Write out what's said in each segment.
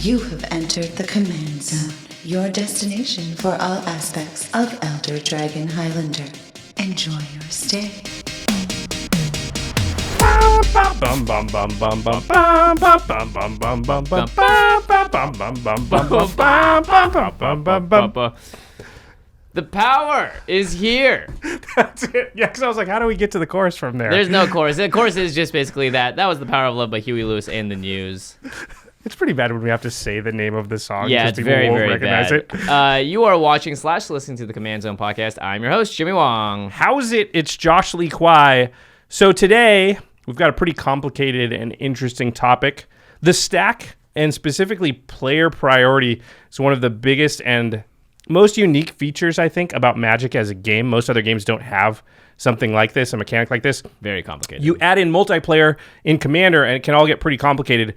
You have entered the Command Zone, your destination for all aspects of Elder Dragon Highlander. Enjoy your stay. The power is here. That's it. Yeah, because I was like, how do we get to the chorus from there? There's no chorus. The chorus is just basically that. That was The Power of Love by Huey Lewis and the News. It's pretty bad when we have to say the name of the song. Yeah, just it's very, won't very recognize bad. it. You are watching / listening to the Command Zone podcast. I'm your host, Jimmy Wong. How's it? It's Josh Lee Kwai. So today, we've got a pretty complicated and interesting topic. The stack, and specifically player priority, is one of the biggest and most unique features, I think, about Magic as a game. Most other games don't have something like this, a mechanic like this. Very complicated. You add in multiplayer in Commander, and it can all get pretty complicated.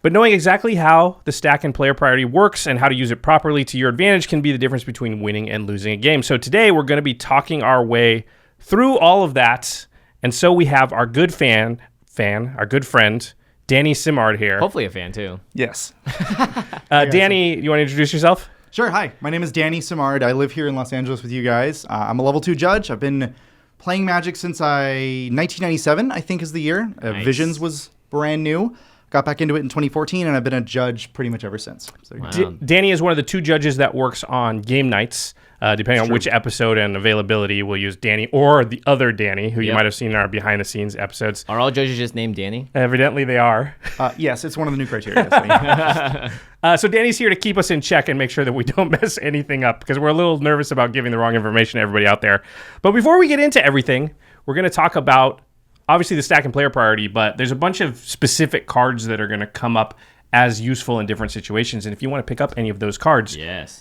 But knowing exactly how the stack and player priority works and how to use it properly to your advantage can be the difference between winning and losing a game. So today, we're going to be talking our way through all of that. And so we have our good our good friend, Danny Simard here. Hopefully a fan, too. Yes. Danny, you want to introduce yourself? Sure. Hi, my name is Danny Simard. I live here in Los Angeles with you guys. I'm a level 2 judge. I've been playing Magic since 1997, I think is the year. Nice. Visions was brand new. Got back into it in 2014, and I've been a judge pretty much ever since. So, Wow. Danny is one of the 2 judges that works on game nights. Depending on which episode and availability, we'll use Danny or the other Danny, who you might have seen in our behind-the-scenes episodes. Are all judges just named Danny? Evidently, they are. yes, it's one of the new criteria. So Danny's here to keep us in check and make sure that we don't mess anything up, because we're a little nervous about giving the wrong information to everybody out there. But before we get into everything, we're going to talk about, obviously, the stack and player priority, but there's a bunch of specific cards that are going to come up as useful in different situations. And if you want to pick up any of those cards,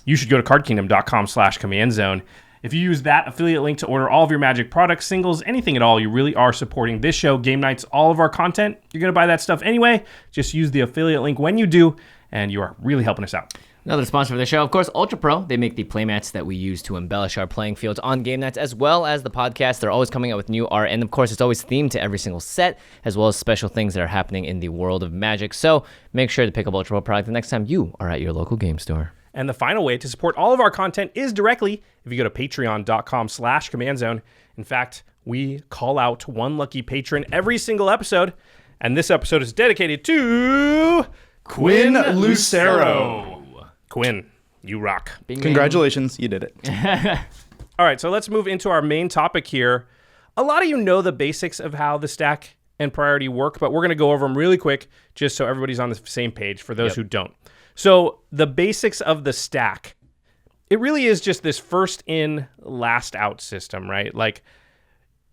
you should go to cardkingdom.com/commandzone. If you use that affiliate link to order all of your Magic products, singles, anything at all, you really are supporting this show, game nights, all of our content. You're going to buy that stuff anyway. Just use the affiliate link when you do, and you are really helping us out. Another sponsor for the show, of course, Ultra.PRO. They make the playmats that we use to embellish our playing fields on game nights, as well as the podcast. They're always coming out with new art, and of course, it's always themed to every single set, as well as special things that are happening in the world of Magic. So make sure to pick up Ultra.PRO product the next time you are at your local game store. And the final way to support all of our content is directly if you go to patreon.com/commandzone. In fact, we call out one lucky patron every single episode, and this episode is dedicated to QUINN LUCERO. Quinn, you rock. Bing, Congratulations, you did it. All right, so let's move into our main topic here. A lot of you know the basics of how the stack and priority work, but we're going to go over them really quick just so everybody's on the same page for those who don't. So the basics of the stack, it really is just this first in, last out system, right? Like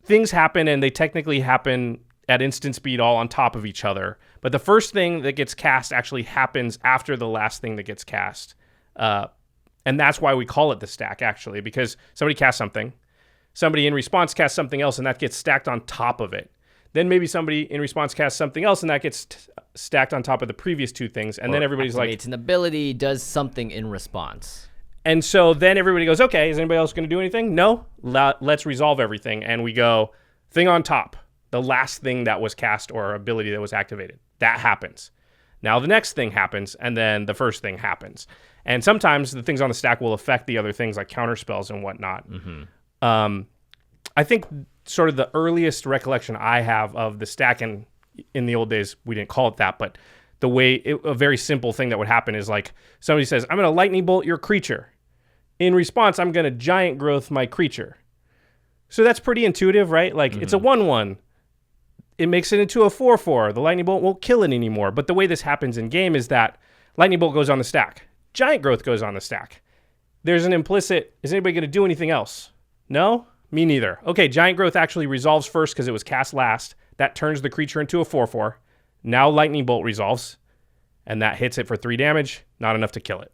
things happen and they technically happen at instant speed all on top of each other. But the first thing that gets cast actually happens after the last thing that gets cast. And that's why we call it the stack, actually, because somebody casts something, somebody in response casts something else, and that gets stacked on top of it. Then maybe somebody in response casts something else, and that gets stacked on top of the previous 2 things. And then everybody's like, activates an ability, does something in response. And so then everybody goes, okay, is anybody else going to do anything? No, let's resolve everything. And we go, thing on top, the last thing that was cast or ability that was activated. That happens. Now the next thing happens, and then the first thing happens. And sometimes the things on the stack will affect the other things like counter spells and whatnot. Mm-hmm. I think sort of the earliest recollection I have of the stack, and in the old days we didn't call it that, but the way a very simple thing that would happen is like somebody says, I'm going to lightning bolt your creature. In response, I'm going to giant growth my creature. So that's pretty intuitive, right? Like it's a 1/1. It makes it into a 4/4. The lightning bolt won't kill it anymore. But the way this happens in game is that lightning bolt goes on the stack. Giant growth goes on the stack. There's an implicit, is anybody going to do anything else? No? Me neither. Okay, giant growth actually resolves first because it was cast last. That turns the creature into a 4/4. Now lightning bolt resolves, and that hits it for 3 damage. Not enough to kill it.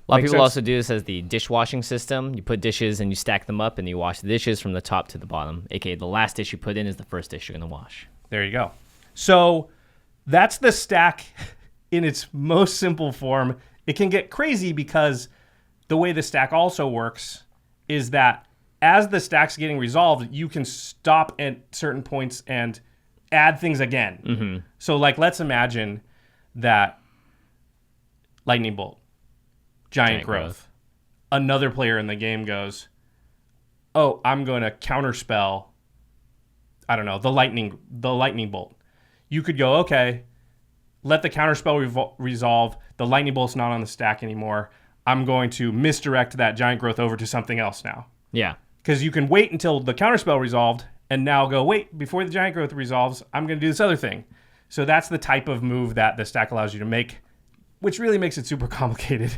A lot of Makes people sense? also do this as the dishwashing system. You put dishes and you stack them up and you wash the dishes from the top to the bottom. AKA the last dish you put in is the first dish you're going to wash. There you go. So that's the stack in its most simple form. It can get crazy because the way the stack also works is that as the stack's getting resolved, you can stop at certain points and add things again. Mm-hmm. So like, let's imagine that lightning bolt, giant growth. Another player in the game goes, oh, I'm going to counterspell, I don't know, the lightning bolt. You could go, okay, let the counterspell resolve. The lightning bolt's not on the stack anymore. I'm going to misdirect that giant growth over to something else now. Yeah. Because you can wait until the counterspell resolved and now go, wait, before the giant growth resolves, I'm going to do this other thing. So that's the type of move that the stack allows you to make, which really makes it super complicated.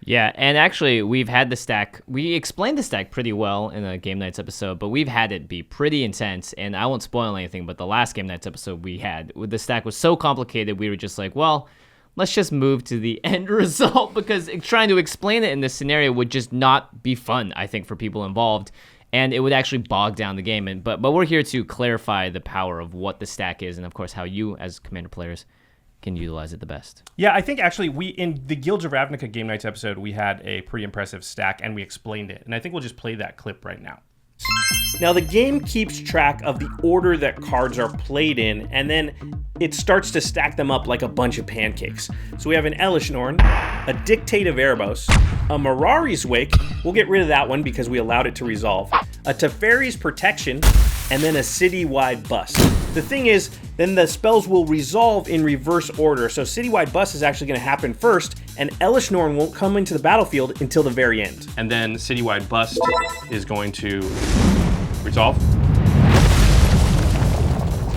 Yeah, and actually, we've had the stack. We explained the stack pretty well in a Game Nights episode, but we've had it be pretty intense. And I won't spoil anything, but the last Game Nights episode we had, the stack was so complicated, we were just like, well, let's just move to the end result, because trying to explain it in this scenario would just not be fun, I think, for people involved. And it would actually bog down the game. But we're here to clarify the power of what the stack is, and of course, how you, as Commander players, can utilize it the best. Yeah, I think actually in the Guilds of Ravnica Game Nights episode, we had a pretty impressive stack and we explained it. And I think we'll just play that clip right now. Now, the game keeps track of the order that cards are played in, and then it starts to stack them up like a bunch of pancakes. So we have an Elish Norn, a Dictate of Erebos, a Mirari's Wake, we'll get rid of that one because we allowed it to resolve, a Teferi's Protection, and then a Citywide Bust. The thing is, then the spells will resolve in reverse order, so Citywide Bust is actually going to happen first, and Elish Norn won't come into the battlefield until the very end. And then Citywide Bust is going to resolve.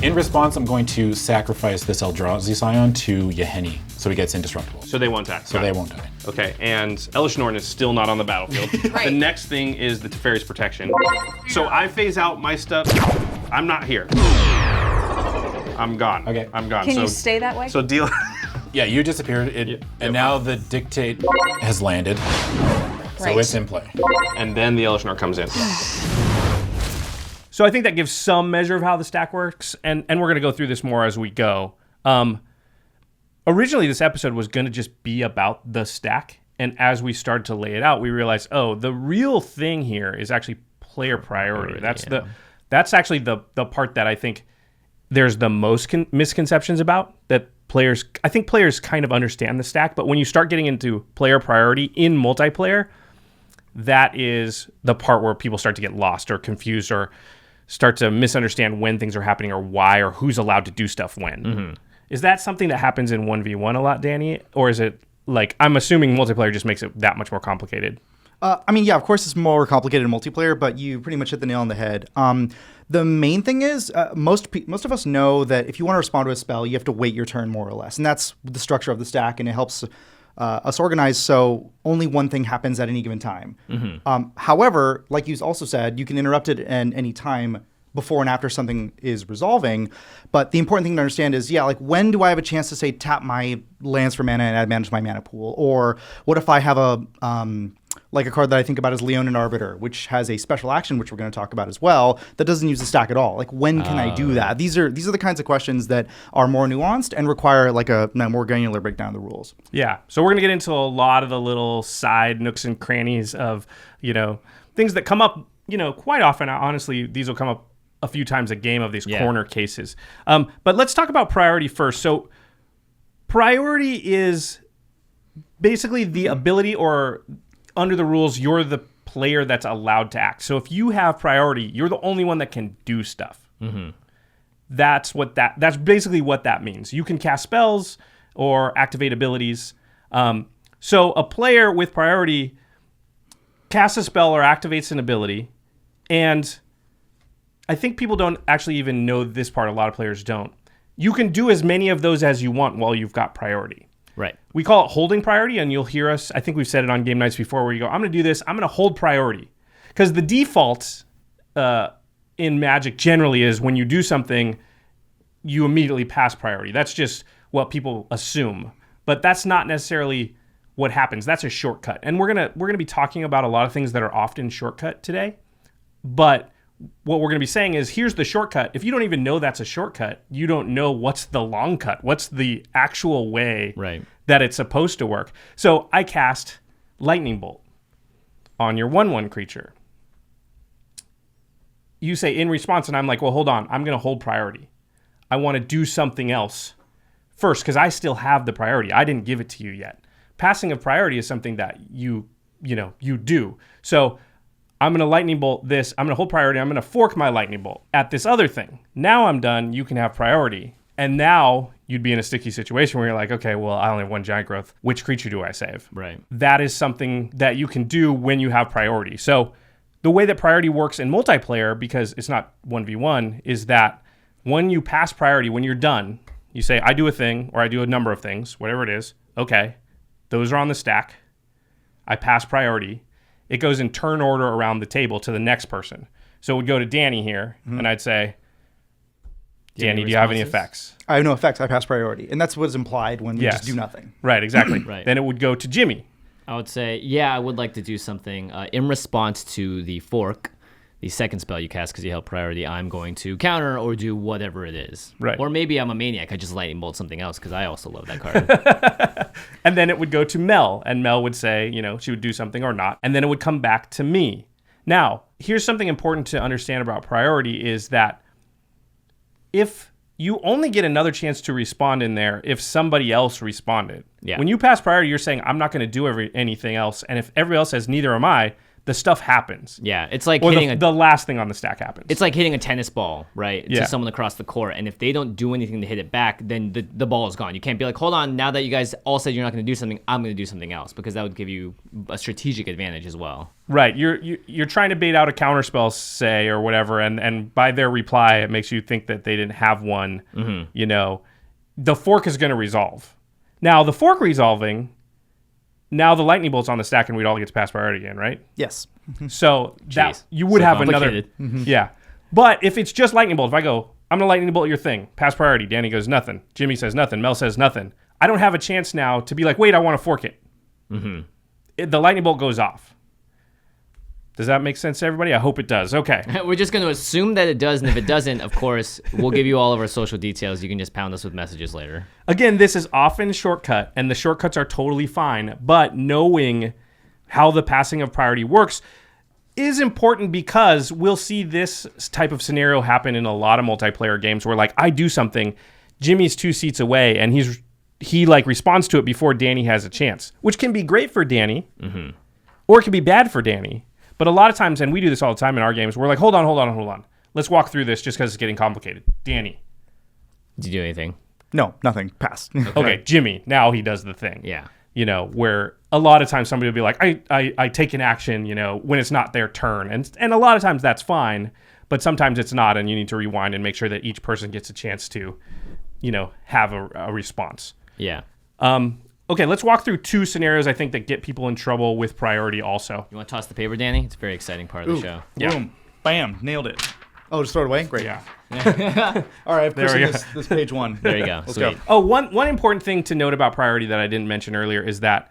In response, I'm going to sacrifice this Eldrazi Scion to Yahenni, so he gets indestructible. So they won't attack. So they won't die. Okay, and Elish Norn is still not on the battlefield. Right. The next thing is the Teferi's Protection. So I phase out my stuff. I'm not here. I'm gone. Okay. I'm gone. Can you stay that way? So deal. Yeah, you disappeared, and now the Dictate has landed, so Right. it's in play. And then the Elish Norn comes in. So I think that gives some measure of how the stack works, and we're going to go through this more as we go. Originally, this episode was going to just be about the stack, and as we started to lay it out, we realized, oh, the real thing here is actually player priority. That's actually the part that I think there's the most misconceptions about, that I think players kind of understand the stack, but when you start getting into player priority in multiplayer, that is the part where people start to get lost or confused or start to misunderstand when things are happening or why or who's allowed to do stuff when. Mm-hmm. Is that something that happens in 1v1 a lot, Danny? Or is it like, I'm assuming multiplayer just makes it that much more complicated? I mean, yeah, of course it's more complicated in multiplayer, but you pretty much hit the nail on the head. The main thing is, most of us know that if you want to respond to a spell, you have to wait your turn more or less. And that's the structure of the stack, and it helps us organize so only one thing happens at any given time. Mm-hmm. However, like you also said, you can interrupt it at any time before and after something is resolving. But the important thing to understand is, yeah, like when do I have a chance to say tap my lands for mana and add mana to my mana pool? Or what if I have a card that I think about as Leonin Arbiter, which has a special action, which we're going to talk about as well, that doesn't use the stack at all. Like, when can I do that? These are the kinds of questions that are more nuanced and require like a more granular breakdown of the rules. Yeah. So we're going to get into a lot of the little side nooks and crannies of, things that come up, quite often. Honestly, these will come up a few times a game of these corner cases. But let's talk about priority first. So priority is basically the ability, or under the rules, you're the player that's allowed to act. So if you have priority, you're the only one that can do stuff. Mm-hmm. That's basically what that means. You can cast spells or activate abilities. So a player with priority casts a spell or activates an ability, and I think people don't actually even know this part. A lot of players don't. You can do as many of those as you want while you've got priority. Right. We call it holding priority, and you'll hear us, I think we've said it on game nights before, where you go, I'm going to do this, I'm going to hold priority. Because the default in Magic generally is when you do something, you immediately pass priority. That's just what people assume. But that's not necessarily what happens. That's a shortcut. And we're gonna be talking about a lot of things that are often shortcut today. But what we're going to be saying is, here's the shortcut. If you don't even know that's a shortcut, you don't know what's the long cut. What's the actual way that it's supposed to work? So I cast Lightning Bolt on your 1/1 creature. You say in response, and I'm like, well, hold on. I'm going to hold priority. I want to do something else first because I still have the priority. I didn't give it to you yet. passing of priority is something that you do. So I'm going to lightning bolt this. I'm going to hold priority. I'm going to fork my lightning bolt at this other thing. Now I'm done. You can have priority. And now you'd be in a sticky situation where you're like, okay, well, I only have one giant growth. Which creature do I save? Right. That is something that you can do when you have priority. So the way that priority works in multiplayer, because it's not 1v1, is that when you pass priority, when you're done, you say, I do a thing, or I do a number of things, whatever it is. Okay, those are on the stack. I pass priority. It goes in turn order around the table to the next person. So it would go to Danny here, and I'd say, Danny, do you have any effects? I have no effects. I pass priority. And that's what's implied when we just do nothing. Right, exactly. Right. Then it would go to Jimmy. I would say, yeah, I would like to do something in response to the fork, the second spell you cast because you held priority. I'm going to counter or do whatever it is. Right. Or maybe I'm a maniac. I just lightning bolt something else because I also love that card. And then it would go to Mel, and Mel would say, she would do something or not. And then it would come back to me. Now, here's something important to understand about priority is that if you only get another chance to respond in there if somebody else responded. Yeah. When you pass priority, you're saying, I'm not going to do anything else. And if everybody else says, neither am I, the stuff happens. Yeah, it's like Or hitting the last thing on the stack happens. It's like hitting a tennis ball, right, Yeah. to someone across the court. And if they don't do anything to hit it back, then the ball is gone. You can't be like, hold on, now that you guys all said you're not going to do something, I'm going to do something else, because that would give you a strategic advantage as well. Right. You're trying to bait out a counterspell, say, or whatever, and by their reply, it makes you think that they didn't have one. The fork is going to resolve. Now, the fork resolving, now the lightning bolt's on the stack and we'd all get to pass priority again, right? Yes. So that Jeez. you would So have another. complicated. Yeah. But if it's just lightning bolt, if I go, I'm going to lightning bolt your thing, pass priority, Danny goes nothing, Jimmy says nothing, Mel says nothing, I don't have a chance now to be like, wait, I want to fork it. The lightning bolt goes off. Does that make sense to everybody? I hope it does. Okay. We're just going to assume that it does, and if it doesn't, of course, we'll give you all of our social details. You can just pound us with messages later. Again, this is often shortcut, and the shortcuts are totally fine, but knowing how the passing of priority works is important, because we'll see this type of scenario happen in a lot of multiplayer games where, like, I do something, Jimmy's 2 seats away, and he responds to it before Danny has a chance, which can be great for Danny, or it can be bad for Danny. But a lot of times, and we do this all the time in our games, we're like, hold on. Let's walk through this just because it's getting complicated. Danny. Did you do anything? No, nothing. Pass. Okay, Jimmy. Now he does the thing. Yeah. Where a lot of times somebody will be like, I take an action, when it's not their turn. And a lot of times that's fine, but sometimes it's not, and you need to rewind and make sure that each person gets a chance to, have a response. Yeah. Okay, let's walk through 2 scenarios I think that get people in trouble with priority also. You want to toss the paper, Danny? It's a very exciting part of the show. Yeah. Boom. Bam. Nailed it. Oh, just throw it away? Great. Yeah. All right, I've There we christened this page 1. There you go. Let's Sweet. go. Oh, one important thing to note about priority that I didn't mention earlier is that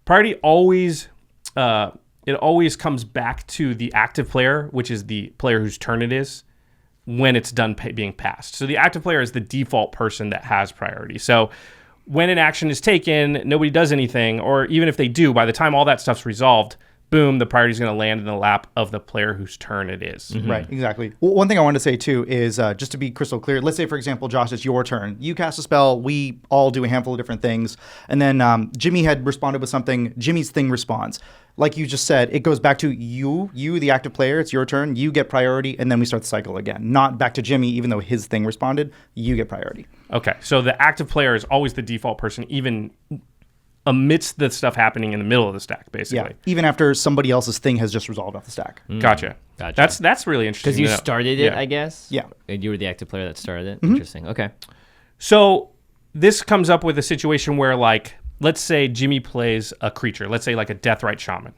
priority always comes back to the active player, which is the player whose turn it is, when it's done being passed. So the active player is the default person that has priority. So when an action is taken, nobody does anything, or even if they do, by the time all that stuff's resolved, boom, the priority is going to land in the lap of the player whose turn it is. Right, exactly. Well, one thing I wanted to say, too, is just to be crystal clear, let's say, for example, Josh, it's your turn. You cast a spell. We all do a handful of different things. And then Jimmy had responded with something. Jimmy's thing responds. Like you just said, it goes back to you, the active player. It's your turn. You get priority, and then we start the cycle again. Not back to Jimmy, even though his thing responded. You get priority. Okay, so the active player is always the default person, even amidst the stuff happening in the middle of the stack, basically. Yeah, even after somebody else's thing has just resolved off the stack. Gotcha. That's really interesting. Because you to know. started it, Yeah. I guess? Yeah. And you were the active player that started it? Interesting. Okay. So this comes up with a situation where, like, let's say Jimmy plays a creature, let's say like a Deathrite Shaman.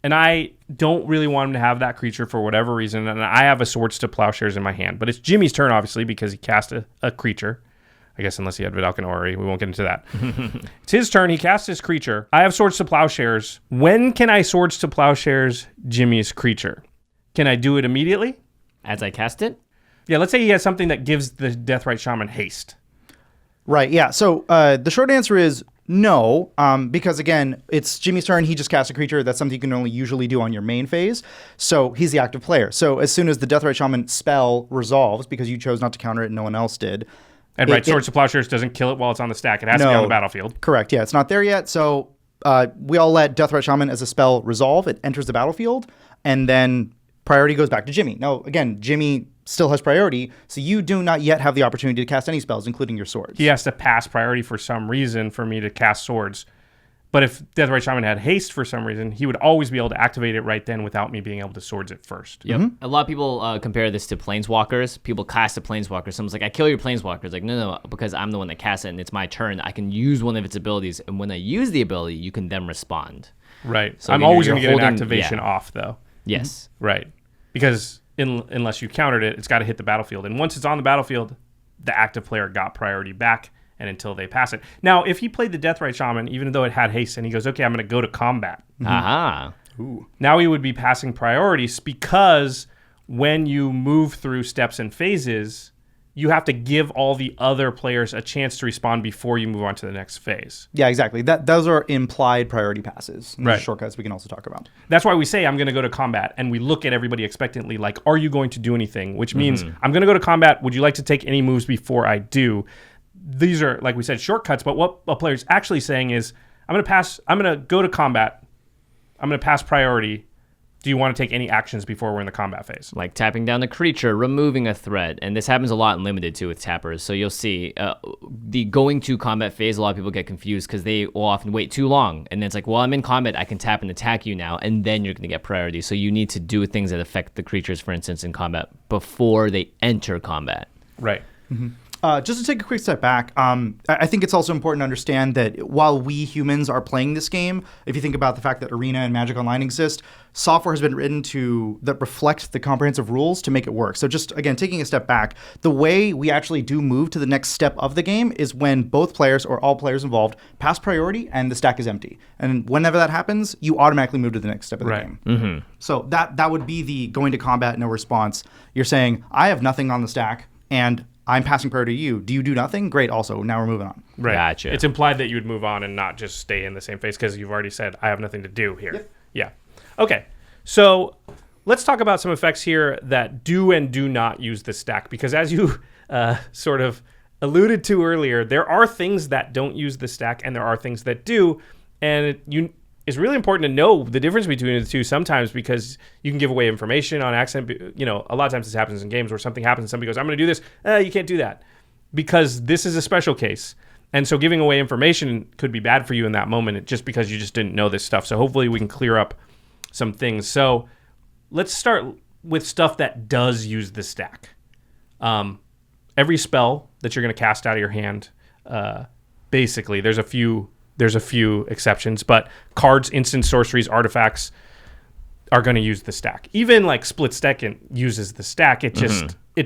And I don't really want him to have that creature for whatever reason, and I have a Swords to Plowshares in my hand. But it's Jimmy's turn, obviously, because he cast a creature. I guess unless he had Vidalcan Ori, we won't get into that. It's his turn. He casts his creature. I have Swords to Plowshares. When can I Swords to Plowshares Jimmy's creature? Can I do it immediately? As I cast it? Yeah, let's say he has something that gives the Deathrite Shaman haste. Right, yeah. So the short answer is no, because again, it's Jimmy's turn. He just cast a creature. That's something you can only usually do on your main phase. So he's the active player. So as soon as the Deathrite Shaman spell resolves, because you chose not to counter it and no one else did. And Swords to Plowshares doesn't kill it while it's on the stack. It has to be on the battlefield. Correct, yeah. It's not there yet. So we all let Deathrite Shaman as a spell resolve. It enters the battlefield, and then priority goes back to Jimmy. Now, again, Jimmy still has priority, so you do not yet have the opportunity to cast any spells, including your swords. He has to pass priority for some reason for me to cast swords. But if Deathrite Shaman had haste for some reason, he would always be able to activate it right then without me being able to swords it first. Yep. A lot of people compare this to planeswalkers. People cast a planeswalker. Someone's like, I kill your planeswalker. It's like, no, because I'm the one that casts it and it's my turn. I can use one of its abilities. And when I use the ability, you can then respond. Right. So I'm always going to get an activation off, though. Yes. Right. Because unless you countered it, it's got to hit the battlefield. And once it's on the battlefield, the active player got priority back. And until they pass it. Now, if he played the Deathrite Shaman, even though it had haste, and he goes, okay, I'm going to go to combat. Aha. Ooh. Now he would be passing priorities because when you move through steps and phases, you have to give all the other players a chance to respond before you move on to the next phase. Yeah, exactly. Those are implied priority passes. And Right. there's shortcuts we can also talk about. That's why we say I'm going to go to combat, and we look at everybody expectantly like, are you going to do anything? Which means I'm going to go to combat. Would you like to take any moves before I do? These are, like we said, shortcuts, but what a player's actually saying is, I'm going to go to combat. I'm going to pass priority. Do you want to take any actions before we're in the combat phase? Like tapping down the creature, removing a threat. And this happens a lot in Limited, too, with tappers. So you'll see the going to combat phase, a lot of people get confused because they will often wait too long. And then it's like, well, I'm in combat. I can tap and attack you now. And then you're going to get priority. So you need to do things that affect the creatures, for instance, in combat before they enter combat. Right. Just to take a quick step back, I think it's also important to understand that while we humans are playing this game, if you think about the fact that Arena and Magic Online exist, software has been written that reflect the comprehensive rules to make it work. So just, again, taking a step back, the way we actually do move to the next step of the game is when both players or all players involved pass priority and the stack is empty. And whenever that happens, you automatically move to the next step of the game. So that would be the going to combat, no response. You're saying, I have nothing on the stack, and I'm passing priority to you. Do you do nothing? Great. Also, now we're moving on. Right. Gotcha. It's implied that you would move on and not just stay in the same phase because you've already said, I have nothing to do here. Yep. Yeah. Okay. So let's talk about some effects here that do and do not use the stack, because as you sort of alluded to earlier, there are things that don't use the stack and there are things that do. And it's really important to know the difference between the two sometimes, because you can give away information on accident. You know, a lot of times this happens in games where something happens and somebody goes, I'm going to do this. You can't do that because this is a special case. And so giving away information could be bad for you in that moment just because you just didn't know this stuff. So hopefully we can clear up some things. So let's start with stuff that does use the stack. Every spell that you're going to cast out of your hand, basically, there's a few exceptions, but cards, instant sorceries, artifacts are going to use the stack. Even like Split Second uses the stack. It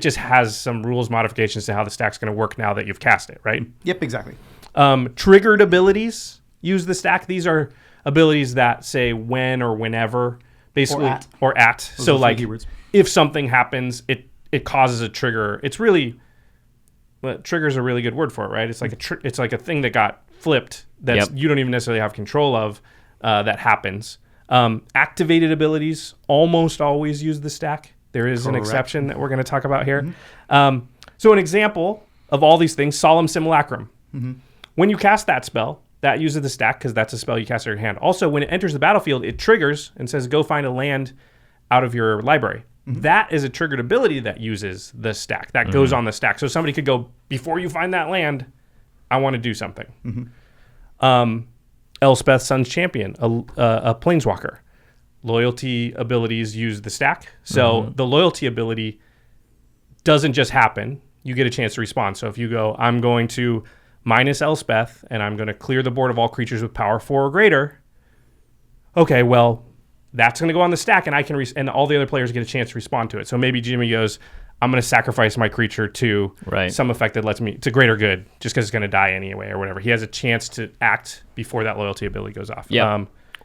just has some rules modifications to how the stack's going to work now that you've cast it, right? Yep, exactly. Triggered abilities use the stack. These are abilities that say when or whenever, basically, or at. So like if something happens, it causes a trigger. It's really, trigger's a really good word for it, right? It's like it's like a thing that got flipped that you don't even necessarily have control of, that happens. Activated abilities almost always use the stack. There is an exception that we're going to talk about here. So an example of all these things, Solemn Simulacrum. When you cast that spell, that uses the stack because that's a spell you cast out of your hand. Also, when it enters the battlefield, it triggers and says, go find a land out of your library. That is a triggered ability that uses the stack. That goes on the stack. So somebody could go, before you find that land, I want to do something. Elspeth, Sun's Champion, a planeswalker. Loyalty abilities use the stack. So the loyalty ability doesn't just happen. You get a chance to respond. So if you go, I'm going to minus Elspeth, and I'm going to clear the board of all creatures with power 4 or greater. Okay, well, that's going to go on the stack, and I can and all the other players get a chance to respond to it. So maybe Jimmy goes, I'm going to sacrifice my creature to some effect that lets me to greater good, just because it's going to die anyway or whatever. He has a chance to act before that loyalty ability goes off.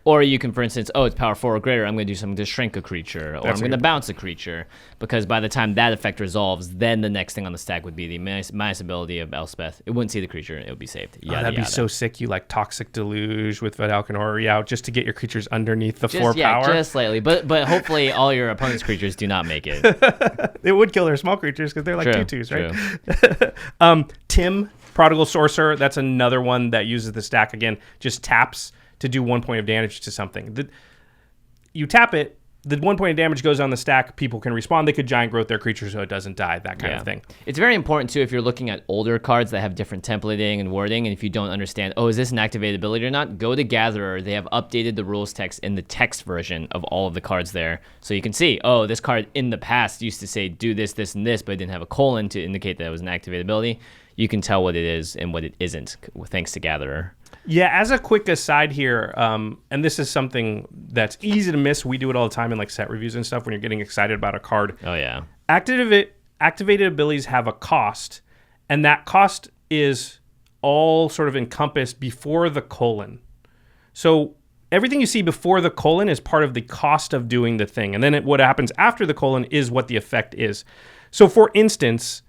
Or you can, for instance, it's power 4 or greater, I'm going to do something to shrink a creature, or I'm going to bounce a creature, because by the time that effect resolves, then the next thing on the stack would be the minus ability of Elspeth. It wouldn't see the creature, it would be saved. That'd be so sick. You like Toxic Deluge with Vedalken out just to get your creatures underneath the 4 power. Just slightly, but hopefully all your opponent's creatures do not make it. It would kill their small creatures because they're like 2/2s, right? Tim, Prodigal Sorcerer, that's another one that uses the stack again, just taps to do 1 point of damage to something. You tap it, the 1 point of damage goes on the stack. People can respond. They could giant growth their creature so it doesn't die, that kind of thing. It's very important, too, if you're looking at older cards that have different templating and wording, and if you don't understand, is this an activated ability or not, go to Gatherer. They have updated the rules text in the text version of all of the cards there. So you can see, this card in the past used to say do this, this, and this, but it didn't have a colon to indicate that it was an activated ability. You can tell what it is and what it isn't, thanks to Gatherer. Yeah, as a quick aside here, and this is something that's easy to miss. We do it all the time in like set reviews and stuff when you're getting excited about a card. Oh, yeah. Activated abilities have a cost, and that cost is all sort of encompassed before the colon. So everything you see before the colon is part of the cost of doing the thing. And then what happens after the colon is what the effect is. So for instance,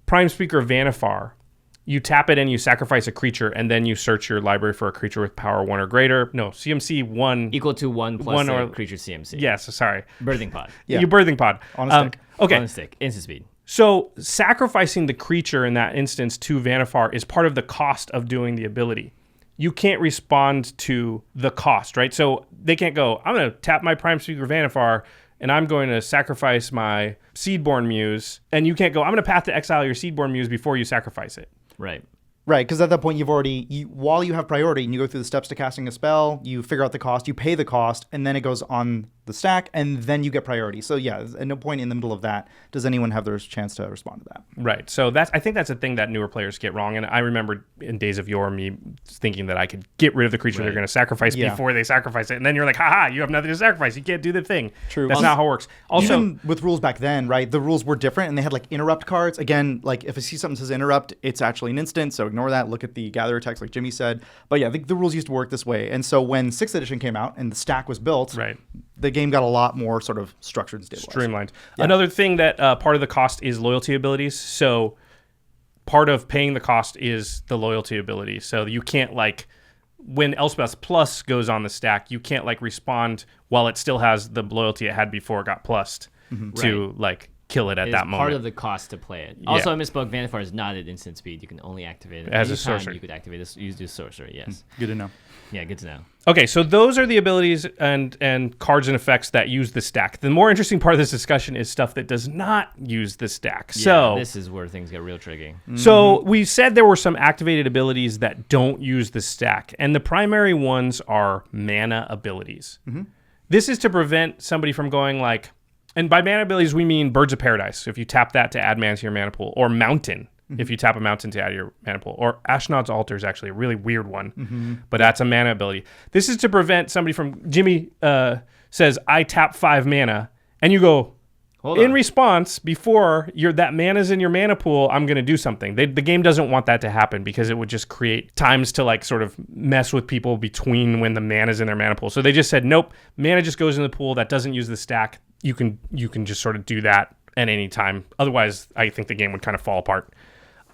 Prime Speaker Vanifar, you tap it and you sacrifice a creature, and then you search your library for a creature with power 1 or greater. No, CMC 1. Equal to 1 plus one or creature CMC. Yes, sorry. Birthing Pod. Yeah. Your Birthing Pod. On a stick. Okay. On a stick. Instant speed. So sacrificing the creature in that instance to Vanifar is part of the cost of doing the ability. You can't respond to the cost, right? So they can't go, I'm going to tap my Prime Speaker Vanifar, and I'm going to sacrifice my Seedborn Muse. And you can't go, I'm going to path to exile your Seedborn Muse before you sacrifice it. Right. Right, because at that point while you have priority and you go through the steps to casting a spell, you figure out the cost, you pay the cost, and then it goes on the stack, and then you get priority. So yeah, at no point in the middle of that does anyone have their chance to respond to that. Right. So I think that's a thing that newer players get wrong. And I remember in Days of Yore me thinking that I could get rid of the creature they're going to sacrifice before they sacrifice it. And then you're like, haha, you have nothing to sacrifice. You can't do the thing. True. That's not how it works. Also, even with rules back then, right, the rules were different, and they had like interrupt cards. Again, like if I see something that says interrupt, it's actually an instant, so ignore that. Look at the Gatherer text like Jimmy said. But yeah, the rules used to work this way. And so when 6th edition came out and the stack was built, the game got a lot more sort of structured and stabilized. Streamlined. Yeah. Another thing that part of the cost is loyalty abilities. So part of paying the cost is the loyalty ability. So you can't when Elspeth Plus goes on the stack, you can't respond while it still has the loyalty it had before it got plussed to kill it at that moment. Part of the cost to play it. Also, I misspoke. Vanifar is not at instant speed. You can only activate it as a sorcerer. You could activate this. Use this sorcerer. Yes. Good to know. Yeah, good to know. Okay, so those are the abilities and cards and effects that use the stack. The more interesting part of this discussion is stuff that does not use the stack. Yeah, so this is where things get real tricky. So we said there were some activated abilities that don't use the stack, and the primary ones are mana abilities. This is to prevent somebody from going and by mana abilities we mean Birds of Paradise. So if you tap that to add mana to your mana pool, or Mountain. If you tap a mountain to add your mana pool. Or Ashnod's Altar is actually a really weird one, but that's a mana ability. This is to prevent somebody from... Jimmy says, I tap 5 mana, and you go, in response, before that mana's in your mana pool, I'm going to do something. The game doesn't want that to happen because it would just create times to sort of mess with people between when the mana's in their mana pool. So they just said, nope, mana just goes in the pool. That doesn't use the stack. You can just sort of do that at any time. Otherwise, I think the game would kind of fall apart.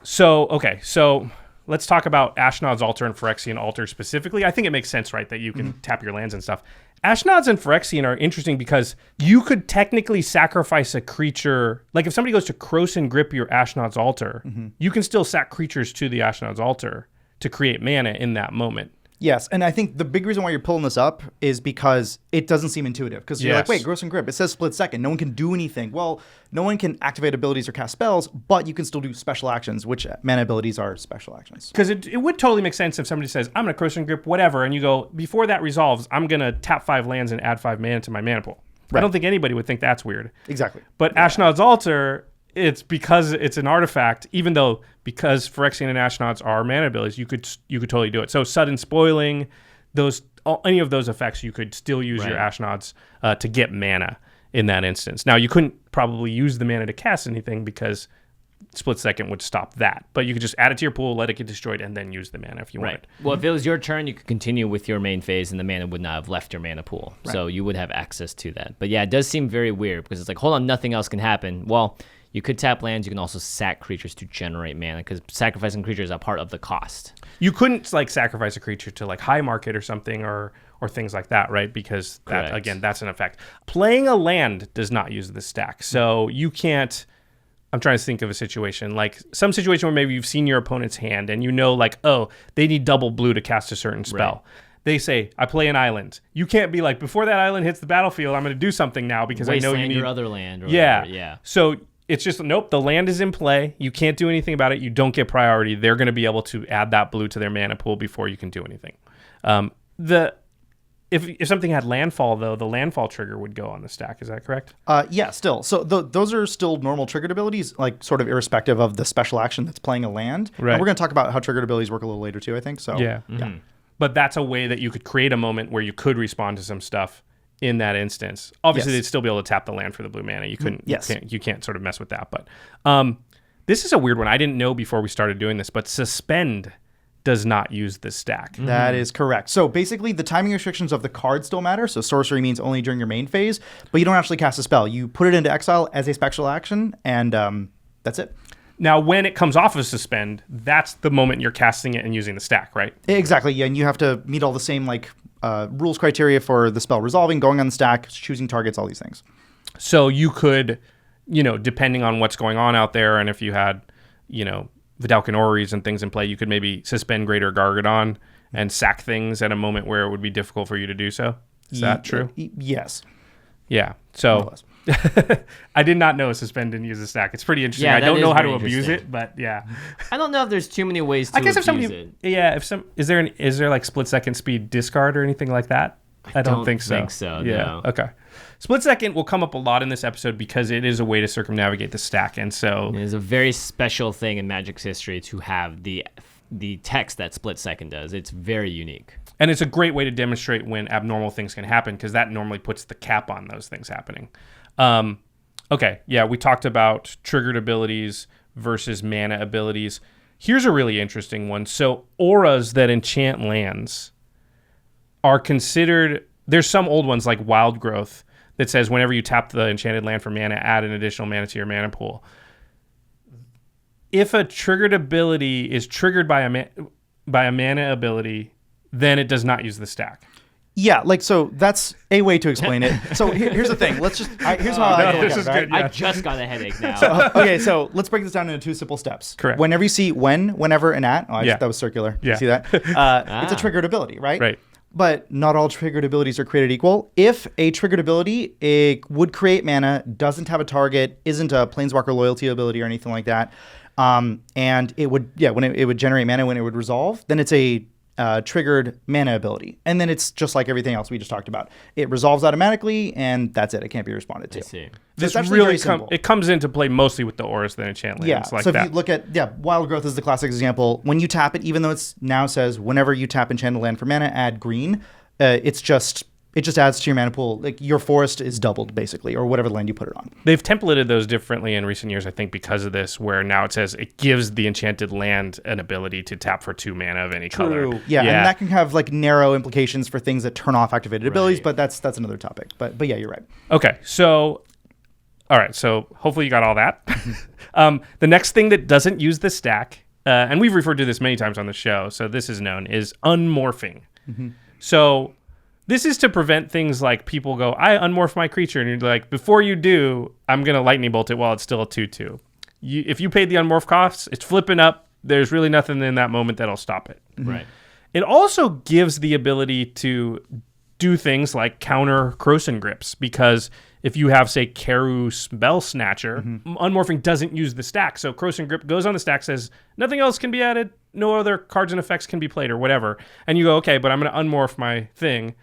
So let's talk about Ashnod's Altar and Phyrexian Altar specifically. I think it makes sense, right, that you can tap your lands and stuff. Ashnod's and Phyrexian are interesting because you could technically sacrifice a creature. Like if somebody goes to Krosan Grip your Ashnod's Altar, you can still sack creatures to the Ashnod's Altar to create mana in that moment. Yes, and I think the big reason why you're pulling this up is because it doesn't seem intuitive. Because you're like, wait, Krosan Grip, it says split second. No one can do anything. Well, no one can activate abilities or cast spells, but you can still do special actions, which mana abilities are special actions. Because it would totally make sense if somebody says, I'm going to Krosan Grip whatever, and you go, before that resolves, I'm going to tap 5 lands and add 5 mana to my mana pool. Right. I don't think anybody would think that's weird. Exactly. But Ashnod's Altar... It's because it's an artifact, even though because Phyrexian and Ashnod's are mana abilities, you could totally do it. So sudden spoiling, any of those effects, you could still use your Ashnod's to get mana in that instance. Now you couldn't probably use the mana to cast anything because split second would stop that. But you could just add it to your pool, let it get destroyed, and then use the mana if you wanted. Well, if it was your turn, you could continue with your main phase, and the mana would not have left your mana pool. Right. So you would have access to that. But yeah, it does seem very weird because it's like, hold on, nothing else can happen. Well, you could tap lands. You can also sack creatures to generate mana because sacrificing creatures is a part of the cost. You couldn't sacrifice a creature to High Market or something or things like that, right? Because that, again, that's an effect. Playing a land does not use the stack. So you can't... I'm trying to think of a situation, some situation where maybe you've seen your opponent's hand and you know, oh, they need double blue to cast a certain spell. Right. They say, I play an island. You can't be like, before that island hits the battlefield, I'm going to do something now because I know you need... your other land. Or yeah. whatever. Yeah. So it's just, nope, the land is in play. You can't do anything about it. You don't get priority. They're going to be able to add that blue to their mana pool before you can do anything. If something had landfall, though, the landfall trigger would go on the stack. Is that correct? Yeah, still. So those are still normal triggered abilities, like sort of irrespective of the special action that's playing a land. Right. And we're going to talk about how triggered abilities work a little later, too, I think. So Yeah. But that's a way that you could create a moment where you could respond to some stuff in that instance. Obviously, Yes. they'd still be able to tap the land for the blue mana. You couldn't. Yes. You can't sort of mess with that. But this is a weird one. I didn't know before we started doing this, but suspend does not use the stack. That is correct. So basically, the timing restrictions of the card still matter. So sorcery means only during your main phase, but you don't actually cast a spell. You put it into exile as a special action, and that's it. Now, when it comes off of suspend, that's the moment you're casting it and using the stack, right? Exactly. Yeah, and you have to meet all the same rules criteria for the spell resolving, going on the stack, choosing targets, all these things. So you could, depending on what's going on out there, and if you had, Vidalcan Orreries and things in play, you could maybe suspend Greater Gargadon and sack things at a moment where it would be difficult for you to do so. Is that true? Yes. Yeah. So I did not know suspend didn't use a stack. It's pretty interesting. Yeah, I don't that know is how to very abuse interesting. it, but yeah. I don't know if there's too many ways to I guess if abuse somebody, it. is there like split second speed discard or anything like that? I don't think so. Yeah. No. Okay. Split second will come up a lot in this episode because it is a way to circumnavigate the stack, and so It is a very special thing in Magic's history to have the text that split second does. It's very unique. and it's a great way to demonstrate when abnormal things can happen because that normally puts the cap on those things happening. Okay, yeah, we talked about triggered abilities versus mana abilities. Here's a really interesting one. So auras that enchant lands are considered, there's some old ones like Wild Growth that says whenever you tap the enchanted land for mana, add an additional mana to your mana pool. If a triggered ability is triggered by a mana ability, then it does not use the stack. Yeah, like, so that's a way to explain it. So here's the thing. Here's how I look at it, right? I just got a headache now. So let's break this down into 2 simple steps. Correct. Whenever you see when, whenever, and at. Oh, Yeah. that was circular. Yeah. You see that? It's a triggered ability, right? Right. But not all triggered abilities are created equal. If a triggered ability would create mana, doesn't have a target, isn't a Planeswalker loyalty ability or anything like that, and it would, when it would generate mana when it would resolve, then it's a triggered mana ability. And then it's just like everything else we just talked about. It resolves automatically, and that's it. It can't be responded to. I see. This it's actually really very simple. it comes into play mostly with the auras that enchant lands. Yeah, like so that. if you look at, Wild Growth is the classic example. When you tap it, even though it's now says whenever you tap enchanted land for mana, add green, it just adds to your mana pool. Like your forest is doubled, basically, or whatever land you put it on. They've templated those differently in recent years, I think, because of this, where now it says it gives the enchanted land an ability to tap for 2 mana of any color. Yeah, and that can have like narrow implications for things that turn off activated abilities, but that's another topic. But yeah, you're right. Okay, so all right, so hopefully you got all that. The next thing that doesn't use the stack, and we've referred to this many times on the show, so this is known, is unmorphing. Mm-hmm. So this is to prevent things like people go, I unmorph my creature, and you're like, before you do, I'm going to lightning bolt it while it's still a 2/2. If you paid the unmorph costs, it's flipping up. There's really nothing in that moment that'll stop it. Right. It also gives the ability to do things like counter Krosan Grips, because if you have, say, Keru Spell Snatcher, unmorphing doesn't use the stack. So Krosan Grip goes on the stack, says nothing else can be added, no other cards and effects can be played or whatever. And you go, okay, but I'm going to unmorph my thing.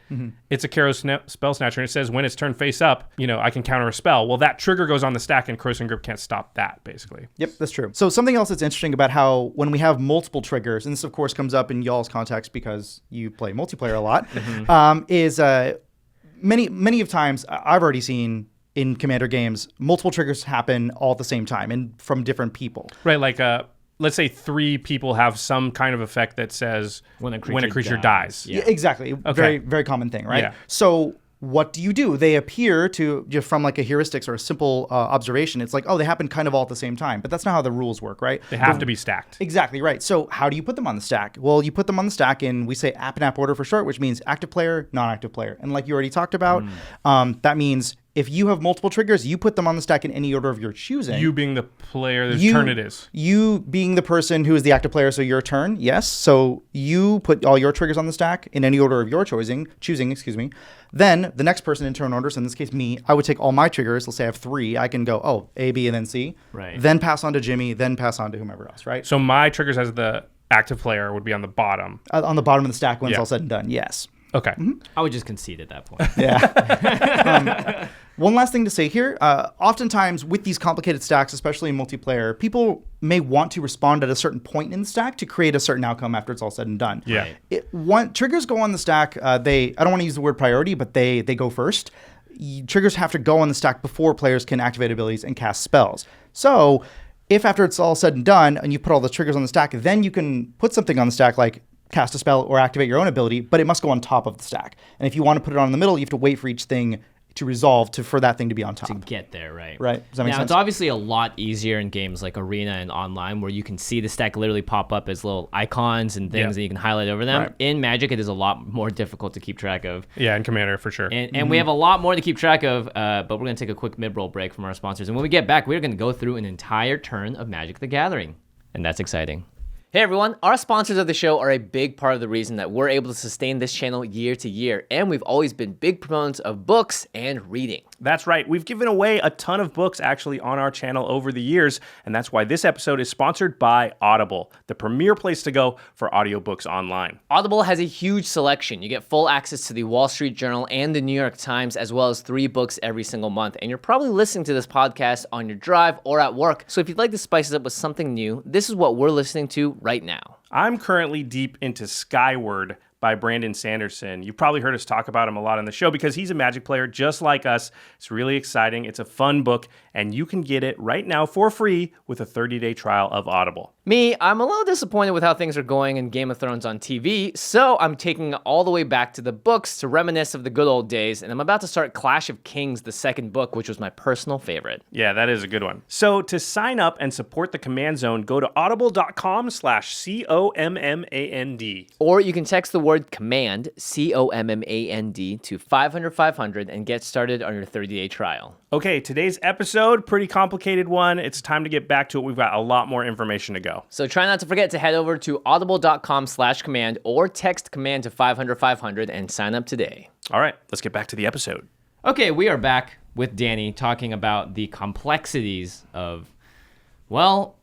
It's a Keru Spell Snatcher, and it says when it's turned face up, I can counter a spell. Well, that trigger goes on the stack, and Krosan Grip can't stop that, basically. Yep, that's true. So something else that's interesting about how when we have multiple triggers, and this, of course, comes up in y'all's context because you play multiplayer a lot, is many of times I've already seen in Commander games, multiple triggers happen all at the same time and from different people. Right, like let's say 3 people have some kind of effect that says when a creature dies. Yeah, exactly. Okay. Very, very common thing, right? Yeah. So what do? They appear to, just from like a heuristics or a simple observation, it's like, oh, they happen kind of all at the same time. But that's not how the rules work, right? They have to be stacked. Exactly, right. So how do you put them on the stack? Well, you put them on the stack in, we say app and app order for short, which means active player, non-active player. And like you already talked about, that means If you have multiple triggers, you put them on the stack in any order of your choosing. You being the player whose turn it is. You being the person who is the active player, so your turn, yes. So you put all your triggers on the stack in any order of your choosing. Then the next person in turn order, so in this case me, I would take all my triggers. Let's say I have 3. I can go, A, B, and then C. Right. Then pass on to Jimmy, then pass on to whomever else, right? So my triggers as the active player would be on the bottom. On the bottom of the stack when it's all said and done, yes. Okay. I would just concede at that point. Yeah. One last thing to say here. Oftentimes with these complicated stacks, especially in multiplayer, people may want to respond at a certain point in the stack to create a certain outcome after it's all said and done. Yeah. Triggers go on the stack. I don't want to use the word priority, but they go first. Triggers have to go on the stack before players can activate abilities and cast spells. So if after it's all said and done and you put all the triggers on the stack, then you can put something on the stack like cast a spell or activate your own ability, but it must go on top of the stack. And if you want to put it on in the middle, you have to wait for each thing to resolve for that thing to be on top. To get there, right? Right. Does that make now, sense? it's obviously a lot easier in games like Arena and online where you can see the stack literally pop up as little icons and things that you can highlight over them. Right. In Magic, it is a lot more difficult to keep track of. Yeah, in Commander for sure. And we have a lot more to keep track of, but we're going to take a quick mid-roll break from our sponsors. And when we get back, we're going to go through an entire turn of Magic the Gathering. And that's exciting. Hey everyone, our sponsors of the show are a big part of the reason that we're able to sustain this channel year to year, and we've always been big proponents of books and reading. That's right. We've given away a ton of books actually on our channel over the years, and that's why this episode is sponsored by Audible, the premier place to go for audiobooks online. Audible has a huge selection. You get full access to the Wall Street Journal and the New York Times, as well as 3 books every single month. And you're probably listening to this podcast on your drive or at work. So if you'd like to spice it up with something new, this is what we're listening to right now. I'm currently deep into Skyward by Brandon Sanderson. You've probably heard us talk about him a lot on the show because he's a Magic player just like us. It's really exciting. It's a fun book, and you can get it right now for free with a 30-day trial of Audible. Me, I'm a little disappointed with how things are going in Game of Thrones on TV, so I'm taking it all the way back to the books to reminisce of the good old days, and I'm about to start Clash of Kings, the second book, which was my personal favorite. Yeah, that is a good one. So to sign up and support the Command Zone, go to audible.com/COMMAND. Or you can text the word COMMAND, COMMAND, to 500-500 and get started on your 30-day trial. Okay, today's episode, pretty complicated one. It's time to get back to it. We've got a lot more information to go. So try not to forget to head over to audible.com/command or text command to 500-500 and sign up today. All right, let's get back to the episode. Okay, we are back with Danny talking about the complexities of, well,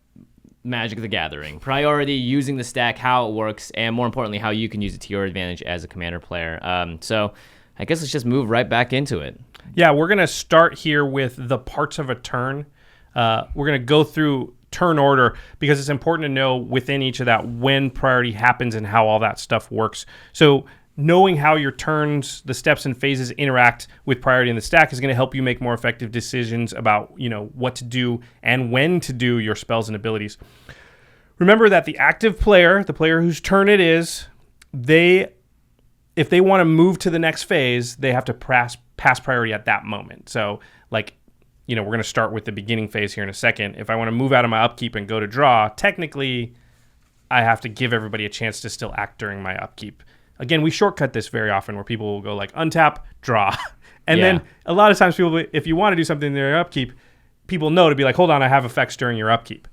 Magic the Gathering. Priority, using the stack, how it works, and more importantly, how you can use it to your advantage as a Commander player. So I guess let's just move right back into it. Yeah, we're going to start here with the parts of a turn. We're going to go through turn order because it's important to know within each of that when priority happens and how all that stuff works. So knowing how your turns, the steps and phases interact with priority in the stack is going to help you make more effective decisions about, what to do and when to do your spells and abilities. Remember that the active player, the player whose turn it is, if they want to move to the next phase, they have to pass priority at that moment. So we're going to start with the beginning phase here in a second. If I want to move out of my upkeep and go to draw, technically I have to give everybody a chance to still act during my upkeep. Again, we shortcut this very often where people will go like untap, draw. And then a lot of times people, if you want to do something in their upkeep, people know to be like, hold on, I have effects during your upkeep.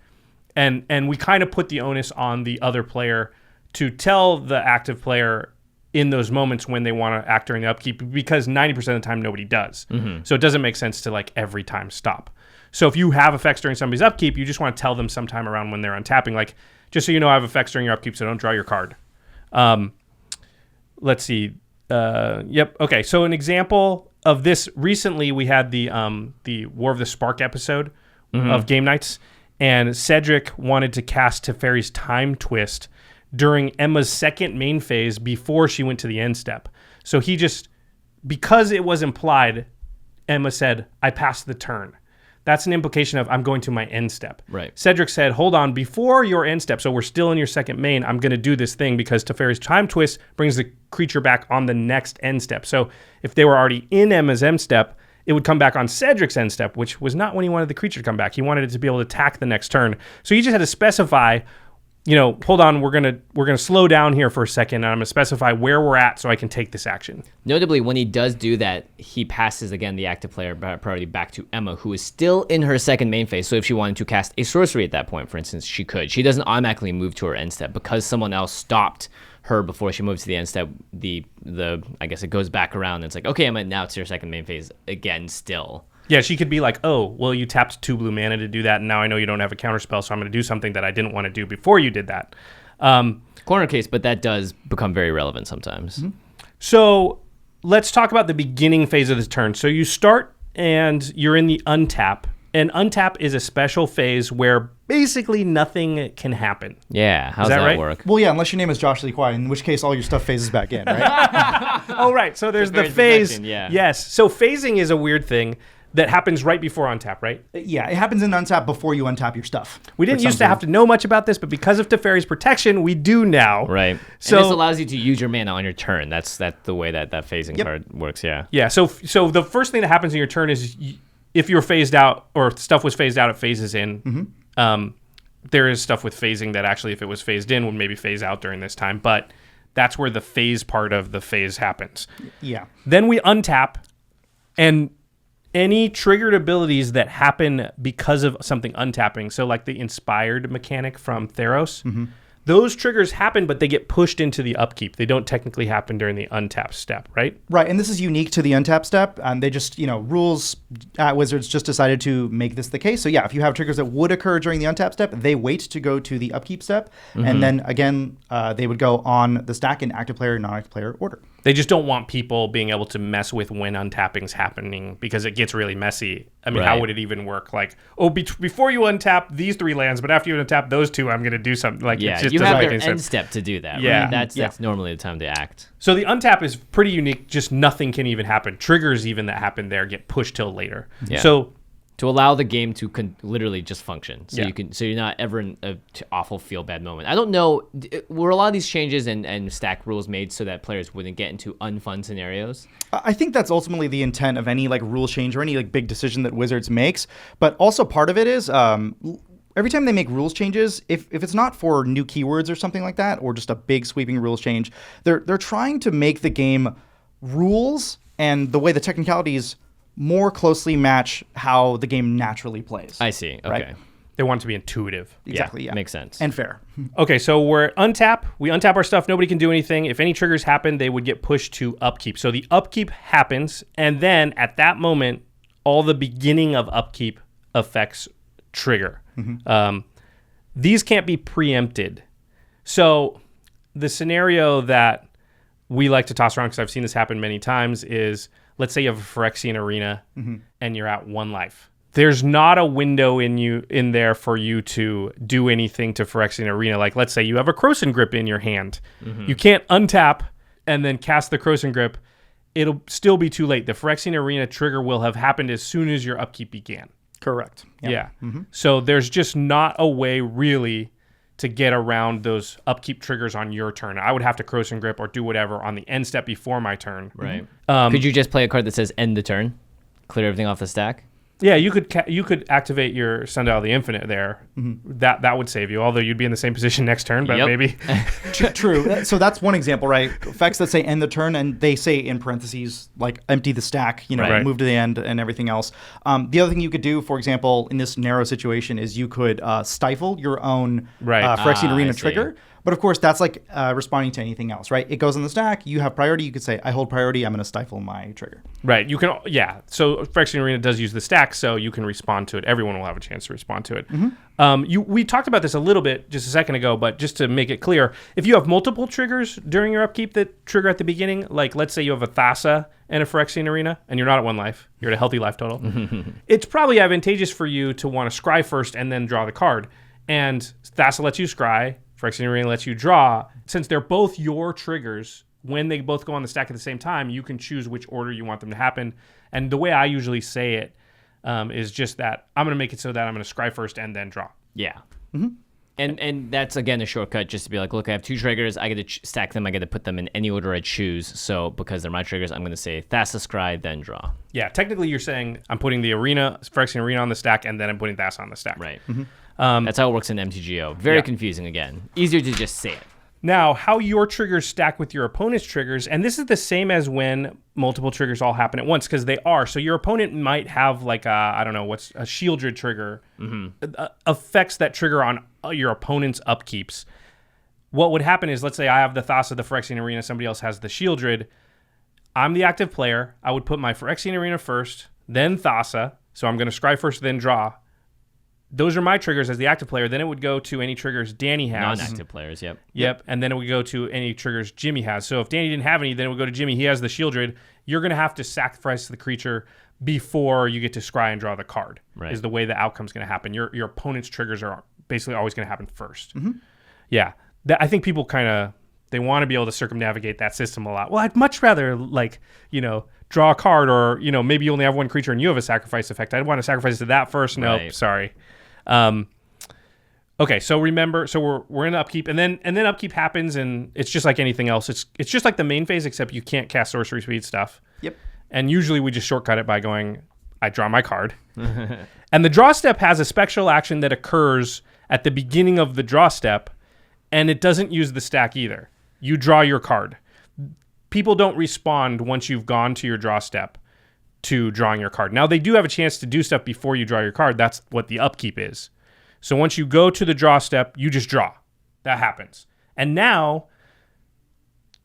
And we kind of put the onus on the other player to tell the active player in those moments when they want to act during the upkeep, because 90% of the time nobody does. Mm-hmm. So it doesn't make sense to every time stop. So if you have effects during somebody's upkeep, you just want to tell them sometime around when they're untapping, just so you know I have effects during your upkeep, so don't draw your card. Let's see. Okay. So an example of this, recently we had the War of the Spark episode of Game Nights, and Cedric wanted to cast Teferi's Time Twist during Emma's second main phase before she went to the end step. So he just, because it was implied, Emma said, I passed the turn. That's an implication of I'm going to my end step. Right. Cedric said, hold on, before your end step, so we're still in your second main, I'm going to do this thing because Teferi's Time Twist brings the creature back on the next end step. So if they were already in Emma's end step, it would come back on Cedric's end step, which was not when he wanted the creature to come back. He wanted it to be able to attack the next turn. So he just had to specify hold on, we're gonna slow down here for a second, and I'm gonna specify where we're at so I can take this action. Notably, when he does do that, he passes again the active player priority back to Emma, who is still in her second main phase. So if she wanted to cast a sorcery at that point, for instance, she could. She doesn't automatically move to her end step because someone else stopped her before she moves to the end step. I guess it goes back around and it's like, okay, Emma, now it's your second main phase again still. Yeah, she could be like, oh, well, you tapped 2 blue mana to do that, and now I know you don't have a counterspell, so I'm going to do something that I didn't want to do before you did that. Corner case, but that does become very relevant sometimes. Mm-hmm. So let's talk about the beginning phase of this turn. So you start and you're in the untap, and untap is a special phase where basically nothing can happen. Yeah, how's that that right? work? Well, yeah, unless your name is Josh Lee Kwai, in which case all your stuff phases back in, right? Oh, right. So there's the phase phase. protection, yeah. Yes. So phasing is a weird thing that happens right before untap, right? Yeah, it happens in untap before you untap your stuff. We didn't used to have to know much about this, but because of Teferi's protection, we do now. Right. So and this allows you to use your mana on your turn. That's the way that phasing card works, yeah. Yeah, so the first thing that happens in your turn is if you're phased out or stuff was phased out, it phases in. Mm-hmm. There is stuff with phasing that actually, if it was phased in, would maybe phase out during this time, but that's where the phase part of the phase happens. Yeah. Then we untap, and any triggered abilities that happen because of something untapping, so like the inspired mechanic from Theros, those triggers happen, but they get pushed into the upkeep. They don't technically happen during the untap step, right? Right, and this is unique to the untap step, and they just, rules at Wizards just decided to make this the case. So yeah, if you have triggers that would occur during the untap step, they wait to go to the upkeep step, and then again, they would go on the stack in active player, non-active player order. They just don't want people being able to mess with when untapping's happening because it gets really messy. I mean, how would it even work? Like, before you untap these 3 lands, but after you untap those 2, I'm going to do something. Like, Yeah, it just you doesn't have make their any end sense. step to do that, Yeah. right? That's normally the time to act. So the untap is pretty unique. Just nothing can even happen. Triggers even that happen there get pushed till later. Yeah. So To allow the game to literally just function, so Yeah. so you're not ever in a awful feel bad moment. I don't know, were a lot of these changes and stack rules made so that players wouldn't get into unfun scenarios? I think that's ultimately the intent of any rule change or any big decision that Wizards makes. But also part of it is every time they make rules changes, if it's not for new keywords or something like that, or just a big sweeping rules change, they're trying to make the game rules and the way the technicalities more closely match how the game naturally plays. I see. Okay. Right? they want it to be intuitive. Exactly, yeah. Makes sense. And fair. Okay, so we're untap. We untap our stuff. Nobody can do anything. If any triggers happen, they would get pushed to upkeep. So the upkeep happens, and then at that moment, all the beginning of upkeep affects trigger. These can't be preempted. So the scenario that we like to toss around, because I've seen this happen many times, is let's say you have a Phyrexian arena and you're at 1 life. There's not a window in there for you to do anything to Phyrexian arena. Like let's say you have a Krosan Grip in your hand. You can't untap and then cast the Krosan Grip. It'll still be too late. The Phyrexian arena trigger will have happened as soon as your upkeep began. Correct. Yeah. So there's just not a way really to get around those upkeep triggers on your turn. I would have to Krosan Grip or do whatever on the end step before my turn. Right. Could you just play a card that says end the turn? Clear everything off the stack? Yeah, you could activate your Sundial of the Infinite there. That would save you, although you'd be in the same position next turn, but maybe. True. So that's one example, right? Effects that say end the turn, and they say in parentheses, like empty the stack, Right. move to the end and everything else. The other thing you could do, for example, in this narrow situation, is you could stifle your own Phyrexian Arena trigger. But of course, that's like responding to anything else, right? It goes on the stack. You have priority. You could say, I hold priority. I'm going to stifle my trigger. Right. You can, So Phyrexian Arena does use the stack, so you can respond to it. Everyone will have a chance to respond to it. We talked about this a little bit just a second ago, but just to make it clear, if you have multiple triggers during your upkeep that trigger at the beginning, like let's say you have a Thassa and a Phyrexian Arena, and you're not at 1 life, you're at a healthy life total, it's probably advantageous for you to want to scry first and then draw the card. And Thassa lets you scry, Phyrexian Arena lets you draw. Since they're both your triggers, when they both go on the stack at the same time, you can choose which order you want them to happen. And the way I usually say it is just that I'm going to make it so that I'm going to scry first and then draw. Yeah. And that's, again, a shortcut just to be like, look, I have 2 triggers. I get to stack them. I get to put them in any order I choose. So because they're my triggers, I'm going to say Thassa, scry, then draw. Yeah, technically you're saying I'm putting the Phyrexian Arena on the stack, and then I'm putting Thassa on the stack. Right. That's how it works in MTGO. Very Yeah. confusing again. Easier to just say it. Now, how your triggers stack with your opponent's triggers, and this is the same as when multiple triggers all happen at once, because they are. So your opponent might have like what's a Shieldred trigger, effects that trigger on your opponent's upkeeps. What would happen is, let's say I have the Thassa, the Phyrexian Arena, somebody else has the Shieldred. I'm the active player. I would put my Phyrexian Arena first, then Thassa. So I'm going to scry first, then draw. Those are my triggers as the active player. Then it would go to any triggers Danny has. Non-active players, yep. Yep. And then it would go to any triggers Jimmy has. So if Danny didn't have any, then it would go to Jimmy. He has the Shieldred. You're going to have to sacrifice the creature before you get to scry and draw the card. Right. Is the way the outcome's going to happen. Your opponent's triggers are basically always going to happen first. Yeah. I think people they want to be able to circumnavigate that system a lot. Well, I'd much rather draw a card, or maybe you only have one creature and you have a sacrifice effect. I'd want to sacrifice to that first. Nope, Right. sorry. Okay, so remember, we're in upkeep, and then upkeep happens, and it's just like anything else. It's just like the main phase, except you can't cast sorcery speed stuff. Yep. And usually we just shortcut it by going, I draw my card. And the draw step has a special action that occurs at the beginning of the draw step, and it doesn't use the stack either. You draw your card. People don't respond once you've gone to your draw step to drawing your card. Now, they do have a chance to do stuff before you draw your card. That's what the upkeep is. So once you go to the draw step, you just draw. That happens. And now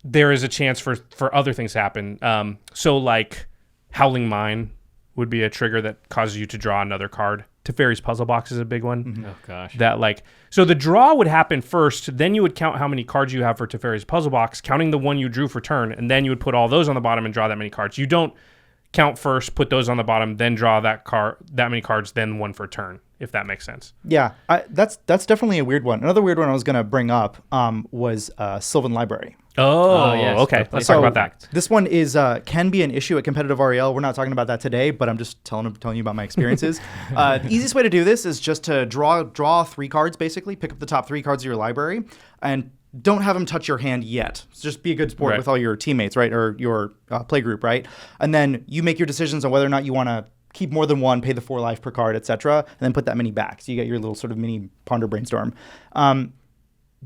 there is a chance for other things to happen. So like Howling Mine would be a trigger that causes you to draw another card. Teferi's Puzzle Box is a big one. Oh, gosh. So the draw would happen first, then you would count how many cards you have for Teferi's Puzzle Box, counting the one you drew for turn, and then you would put all those on the bottom and draw that many cards. You don't count first, put those on the bottom, then draw that many cards, then one for turn, if that makes sense. Yeah, that's definitely a weird one. Another weird one I was going to bring up was Sylvan Library. Oh, yes. okay. Let's talk about that. This one can be an issue at competitive REL. We're not talking about that today, but I'm just telling you about my experiences. The easiest way to do this is just to draw 3 cards, basically. Pick up the top 3 cards of your library, and don't have them touch your hand yet. So just be a good sport with all your teammates, right, or your play group, right? And then you make your decisions on whether or not you want to keep more than one, pay the 4 life per card, etc., and then put that many back. So you get your little sort of mini ponder brainstorm.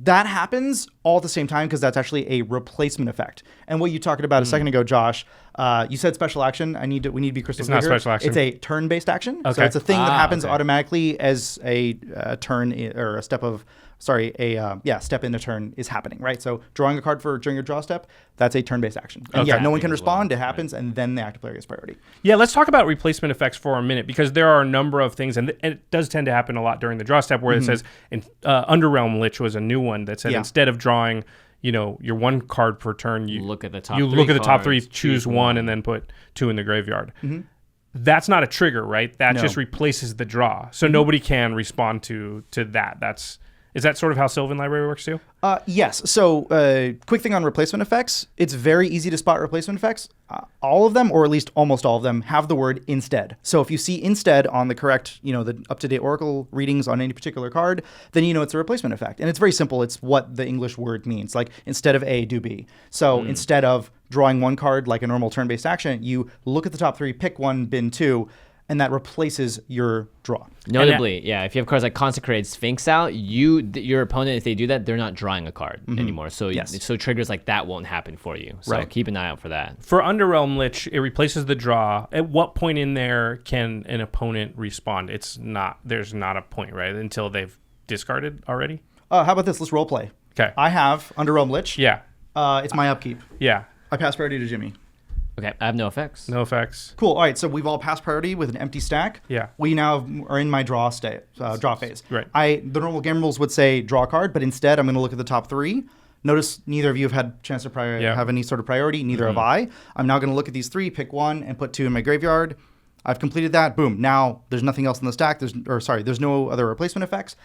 That happens all at the same time because that's actually a replacement effect. And what you talked about a second ago, Josh, you said special action. We need to be crystal clear. It's not special action. It's a turn-based action. Okay. So it's a thing that happens okay. automatically as a turn or a step of step in a turn is happening, right? So drawing a card during your draw step, that's a turn-based action. And Okay. no one can respond. It happens, and then the active player gets priority. Yeah, let's talk about replacement effects for a minute, because there are a number of things, and it does tend to happen a lot during the draw step, where it says, Underrealm Lich was a new one that said instead of drawing, your 1 card per turn, you look at the top. top 3, cards, choose 1, and then put 2 in the graveyard. That's not a trigger, right? That just replaces the draw, so nobody can respond to that. Is that sort of how Sylvan Library works too? Yes. So, quick thing on replacement effects. It's very easy to spot replacement effects. All of them, or at least almost all of them, have the word instead. So if you see instead on the correct, the up-to-date Oracle readings on any particular card, then you know it's a replacement effect. And it's very simple. It's what the English word means. Like, instead of A, do B. So instead of drawing 1 card like a normal turn-based action, you look at the top 3, pick 1, bin 2, and that replaces your draw. Notably, if you have cards like Consecrated Sphinx out, your opponent, if they do that, they're not drawing a card anymore. So so triggers like that won't happen for you. So keep an eye out for that. For Underrealm Lich, it replaces the draw. At what point in there can an opponent respond? There's not a point, right? Until they've discarded already? How about this? Let's role play. Okay. I have Underrealm Lich. Yeah. It's my upkeep. Yeah. I pass priority to Jimmy. Okay, I have no effects. No effects. Cool. All right, so we've all passed priority with an empty stack. Yeah. We now are in my draw phase. Right. The normal game rules would say draw a card, but instead I'm going to look at the top 3. Notice neither of you have had a chance to have any sort of priority. Neither have I. I'm now going to look at these 3, pick 1, and put 2 in my graveyard. I've completed that. Boom. Now there's nothing else in the stack. There's no other replacement effects.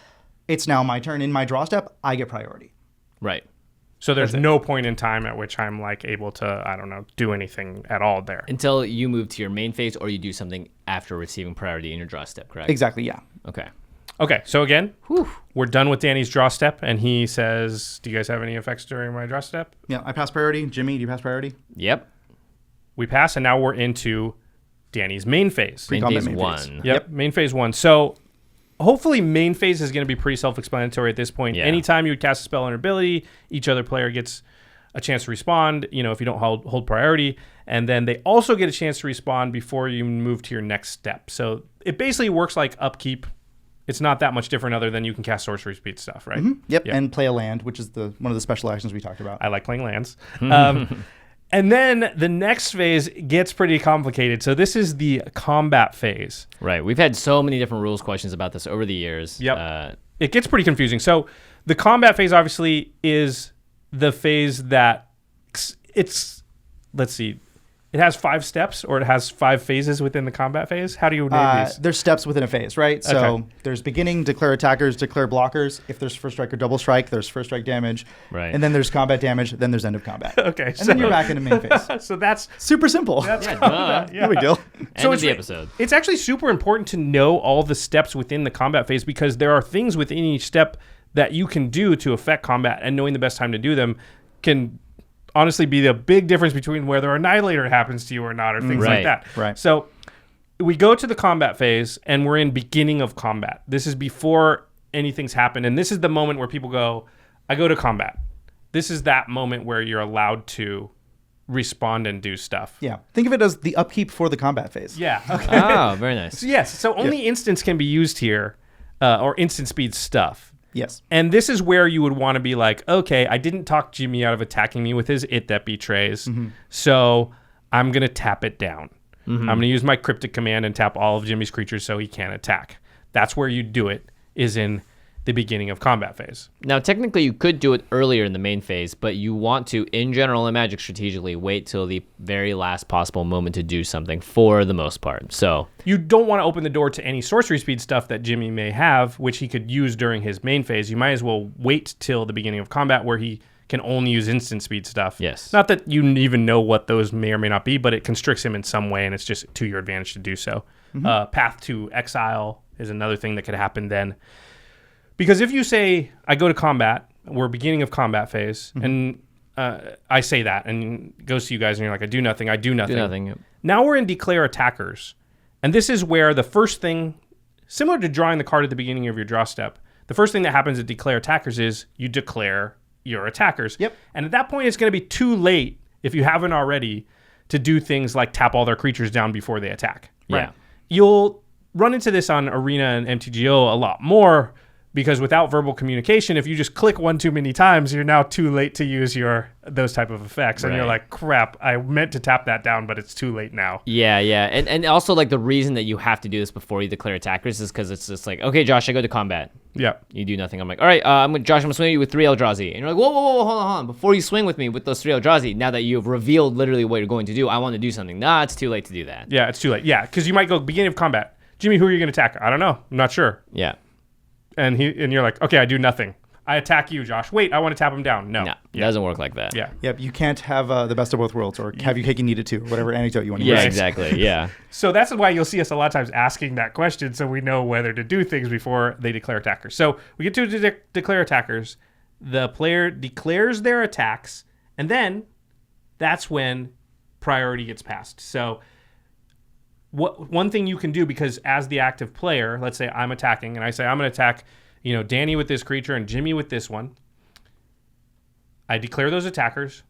It's now my turn. In my draw step, I get priority. Right. So there's no point in time at which I'm able to, do anything at all there. Until you move to your main phase or you do something after receiving priority in your draw step, correct? Exactly, yeah. Okay, so again, we're done with Danny's draw step, and he says, do you guys have any effects during my draw step? Yeah, I pass priority. Jimmy, do you pass priority? Yep. We pass, and now we're into Danny's main phase. Main PRECOMBAT phase main 1. phase. Yep, main phase 1. So hopefully main phase is going to be pretty self-explanatory at this point. Yeah. Anytime you would cast a spell or ability, each other player gets a chance to respond, if you don't hold priority. And then they also get a chance to respond before you move to your next step. So it basically works like upkeep. It's not that much different other than you can cast sorcery speed stuff, right? Yep, and play a land, which is one of the special actions we talked about. I like playing lands. And then the next phase gets pretty complicated. So this is the combat phase. Right. We've had so many different rules questions about this over the years. Yep. It gets pretty confusing. So the combat phase obviously is the phase that let's see. It has 5 steps, or it has 5 phases within the combat phase. How do you name these? There's steps within a phase, right? So there's beginning, declare attackers, declare blockers. If there's first strike or double strike, there's first strike damage. Right. And then there's combat damage. Then there's end of combat. Okay. And then you're back into main phase. So that's Super simple. Duh. No big deal. End of the episode. It's actually super important to know all the steps within the combat phase, because there are things within each step that you can do to affect combat, and knowing the best time to do them can honestly be the big difference between whether Annihilator happens to you or not, or things like that. Right. So we go to the combat phase, and we're in beginning of combat. This is before anything's happened, and this is the moment where people go, I go to combat. This is that moment where you're allowed to respond and do stuff. Yeah. Think of it as the upkeep for the combat phase. Yeah. Okay. Oh, very nice. So yes. So only instants can be used here, or instant speed stuff. Yes. And this is where you would want to be like, okay, I didn't talk Jimmy out of attacking me with his It That Betrays, so I'm going to tap it down. I'm going to use my cryptic command and tap all of Jimmy's creatures so he can't attack. That's where you do it, is in the beginning of combat phase. Now, technically, you could do it earlier in the main phase, but you want to, in general and Magic strategically, wait till the very last possible moment to do something for the most part. So you don't want to open the door to any sorcery speed stuff that Jimmy may have, which he could use during his main phase. You might as well wait till the beginning of combat, where he can only use instant speed stuff. Yes. Not that you even know what those may or may not be, but it constricts him in some way, and it's just to your advantage to do so. Path to Exile is another thing that could happen then. Because if you say, I go to combat, we're beginning of combat phase, and I say that, and it goes to you guys, and you're like, I do nothing. do nothing. Yep. Now we're in declare attackers. And this is where the first thing, similar to drawing the card at the beginning of your draw step, the first thing that happens at declare attackers is you declare your attackers. Yep. And at that point, it's going to be too late, if you haven't already, to do things like tap all their creatures down before they attack. Right. You'll run into this on Arena and MTGO a lot more, because without verbal communication, if you just click one too many times, you're now too late to use those type of effects. And you're like, crap, I meant to tap that down, but it's too late now. Yeah. And also, like, the reason that you have to do this before you declare attackers is because it's just like, okay, Josh, I go to combat. Yeah. You do nothing. I'm like, all right, Josh, I'm going to swing at you with 3 Eldrazi. And you're like, whoa, hold on. Before you swing with me with those 3 Eldrazi, now that you've revealed literally what you're going to do, I want to do something. Nah, it's too late to do that. Yeah, it's too late. Yeah, because you might go beginning of combat. Jimmy, who are you going to attack? I don't know. I'm not sure. Yeah. And you're like, okay, I do nothing. I attack you, Josh. Wait, I want to tap him down. No. It doesn't work like that. Yeah. Yep. You can't have the best of both worlds, or have you cake and eat it too, whatever anecdote you want to use. Yeah, exactly. Yeah. So that's why you'll see us a lot of times asking that question, so we know whether to do things before they declare attackers. So we get to declare attackers. The player declares their attacks, and then that's when priority gets passed. So one thing you can do, because as the active player, let's say I'm attacking, and I say I'm going to attack, Danny with this creature and Jimmy with this one. I declare those attackers.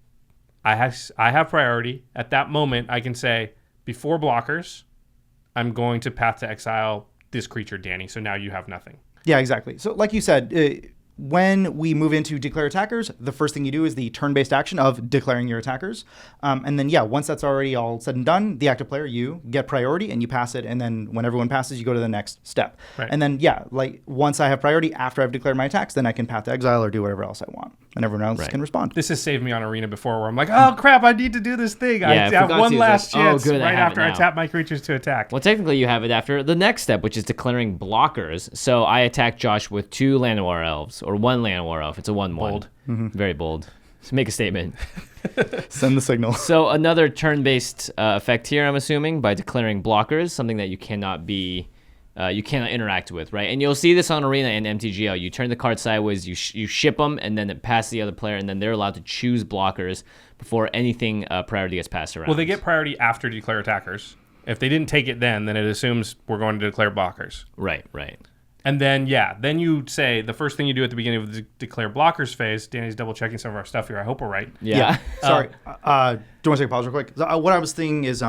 I have priority. At that moment, I can say, before blockers, I'm going to path to exile this creature, Danny. So now you have nothing. Yeah, exactly. So like you said, when we move into declare attackers, the first thing you do is the turn-based action of declaring your attackers. And then, once that's already all said and done, the active player, you get priority and you pass it. And then when everyone passes, you go to the next step. Right. And then, like once I have priority after I've declared my attacks, then I can path to exile or do whatever else I want. And everyone else can respond. This has saved me on Arena before, where I'm like, oh, crap, I need to do this thing. I have one last chance right after I tap my creatures to attack. Well, technically, you have it after the next step, which is declaring blockers. So I attack Josh with 2 Llanowar Elves, or 1 Llanowar Elf. It's a 1/1. Bold. Very bold. So make a statement. Send the signal. So another turn-based effect here, I'm assuming, by declaring blockers, something that you cannot interact with, right? And you'll see this on Arena and MTGO. You turn the card sideways, you ship them, and then it passes the other player, and then they're allowed to choose blockers before anything priority gets passed around. Well, they get priority after declare attackers. If they didn't take it then it assumes we're going to declare blockers. Right. And then, then you say the first thing you do at the beginning of the declare blockers phase. Danny's double checking some of our stuff here. I hope we're right. Yeah. Sorry. Do you want to take a pause real quick? What I was thinking is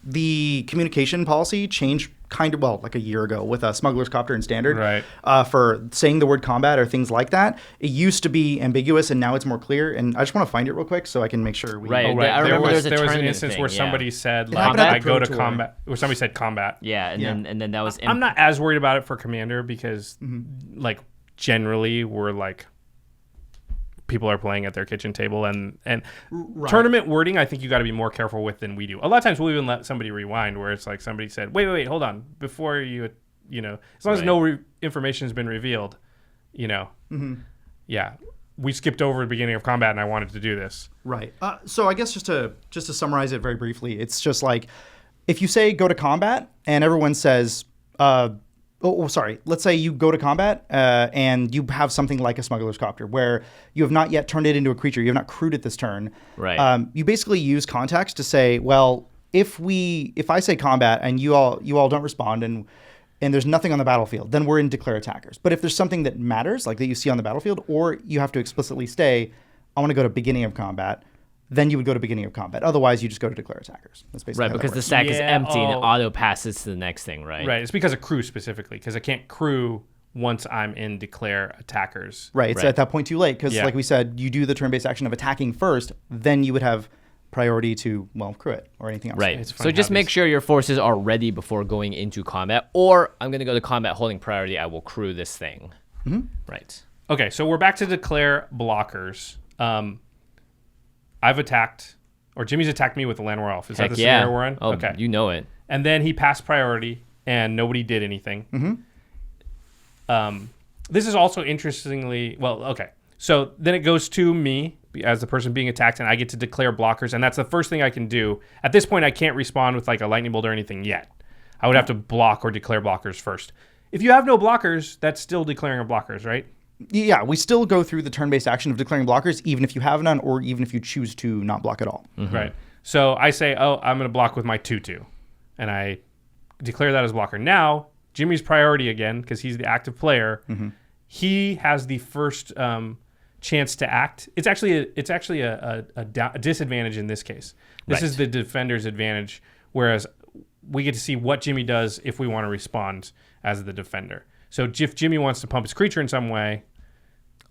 the communication policy changed like a year ago with Smuggler's Copter and Standard. Right. For saying the word combat or things like that. It used to be ambiguous and now it's more clear. And I just want to find it real quick so I can make sure we... Right. Oh, right. I remember there was an an instance thing, where somebody said, like, happened at I the go Pro to Tour. combat, or somebody said combat. Yeah, and then that was... I'm not as worried about it for Commander because, like, generally we're like... people are playing at their kitchen table and tournament wording I think you got to be more careful with than we do. A lot of times we'll even let somebody rewind where it's like somebody said wait hold on before you as long as no information has been revealed, we skipped over the beginning of combat and I wanted to do this. Right. So I guess just to summarize it very briefly, it's just like if you say go to combat and everyone says let's say you go to combat and you have something like a Smuggler's Copter where you have not yet turned it into a creature. You have not crewed it this turn. Right. You basically use context to say, well, if I say combat and you all don't respond and there's nothing on the battlefield, then we're in declare attackers. But if there's something that matters, like that you see on the battlefield, or you have to explicitly say, I want to go to beginning of combat, then you would go to beginning of combat. Otherwise, you just go to declare attackers. That's basically Right, how that because the works. stack is empty and it auto passes to the next thing, right? Right. It's because of crew specifically, because I can't crew once I'm in declare attackers. Right. It's at that point too late because, like we said, you do the turn-based action of attacking first, then you would have priority to, crew it or anything else. Right. So just make sure your forces are ready before going into combat, or I'm going to go to combat holding priority. I will crew this thing. Mm-hmm. Right. Okay, so we're back to declare blockers. I've attacked, or Jimmy's attacked me with the Llanowar Elf. Is that the scenario we're in? Oh, okay. You know it. And then he passed priority, and nobody did anything. Mm-hmm. This is also interestingly, so then it goes to me as the person being attacked, and I get to declare blockers, and that's the first thing I can do. At this point, I can't respond with like a lightning bolt or anything yet. I would have to block or declare blockers first. If you have no blockers, that's still declaring a blockers, right? Yeah, we still go through the turn-based action of declaring blockers, even if you have none or even if you choose to not block at all. Mm-hmm. Right. So I say, I'm going to block with my 2/2, and I declare that as blocker. Now, Jimmy's priority again, because he's the active player, he has the first chance to act. It's actually a disadvantage in this case. This is the defender's advantage, whereas we get to see what Jimmy does if we want to respond as the defender. So if Jimmy wants to pump his creature in some way,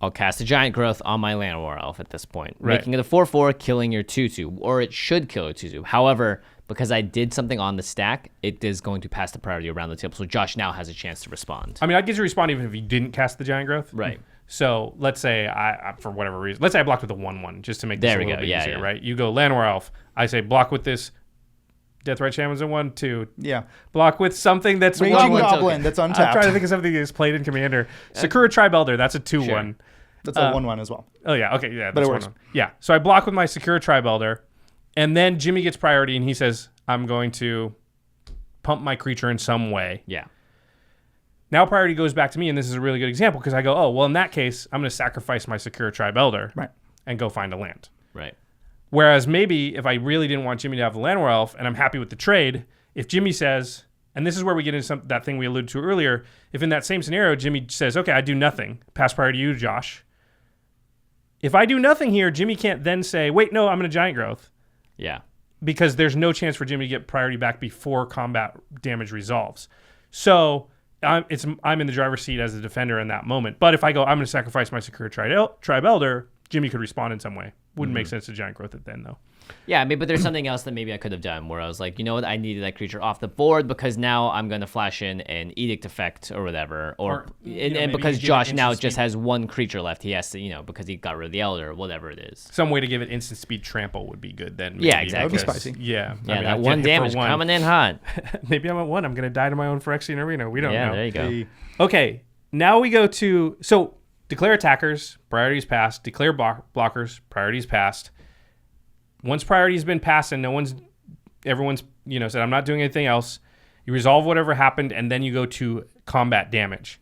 I'll cast a Giant Growth on my Llanowar Elf at this point, Right. making it a 4/4, killing your 2/2, or it should kill a 2/2. However, because I did something on the stack, it is going to pass the priority around the table, so Josh now has a chance to respond. I mean, I'd get to respond even if he didn't cast the Giant Growth. Right. So let's say I for whatever reason, let's say I blocked with a 1/1 just to make this a little bit easier, right? You go Llanowar Elf. I say block with this Deathrite Shaman's a 1/2. Yeah. Block with something that's Raging 1/1. Goblin that's untapped. I'm trying to think of something that's played in Commander. Sakura Tribe Elder, that's a 2/1. Sure. That's a 1/1 as well. Oh yeah, okay, yeah, But that's it works. 1/1. Yeah, so I block with my Sakura Tribe Elder, and then Jimmy gets priority, and he says, "I'm going to pump my creature in some way." Yeah. Now priority goes back to me, and this is a really good example because I go, oh, well, in that case, I'm going to sacrifice my Sakura Tribe Elder and go find a land. Right. Whereas maybe if I really didn't want Jimmy to have the Llanowar Elf and I'm happy with the trade, if Jimmy says, and this is where we get into that thing we alluded to earlier, if in that same scenario, Jimmy says, okay, I do nothing, pass priority to you, Josh. If I do nothing here, Jimmy can't then say, wait, no, I'm going to Giant Growth. Yeah. Because there's no chance for Jimmy to get priority back before combat damage resolves. So I'm in the driver's seat as the defender in that moment. But if I go, I'm going to sacrifice my Sakura Tribe Elder, Jimmy could respond in some way. Wouldn't make sense to Giant Growth it then, though. Yeah, I mean, but there's something else that maybe I could have done where I was like, you know what, I needed that creature off the board because now I'm going to flash in an Edict effect or whatever. And because Josh now just has one creature left, he has to, because he got rid of the Elder or whatever it is. Some way to give it instant speed trample would be good then. Maybe, Yeah, exactly. That would be spicy. Yeah. Yeah, I mean, that I'd one get hit for damage one. coming in hot. Maybe I'm at 1. I'm going to die to my own Phyrexian Arena. We don't know. Yeah, there you go. Okay, now we go to... So, declare attackers, priorities passed. Declare blockers, priorities passed. Once priority's been passed and everyone's said, I'm not doing anything else, you resolve whatever happened, and then you go to combat damage.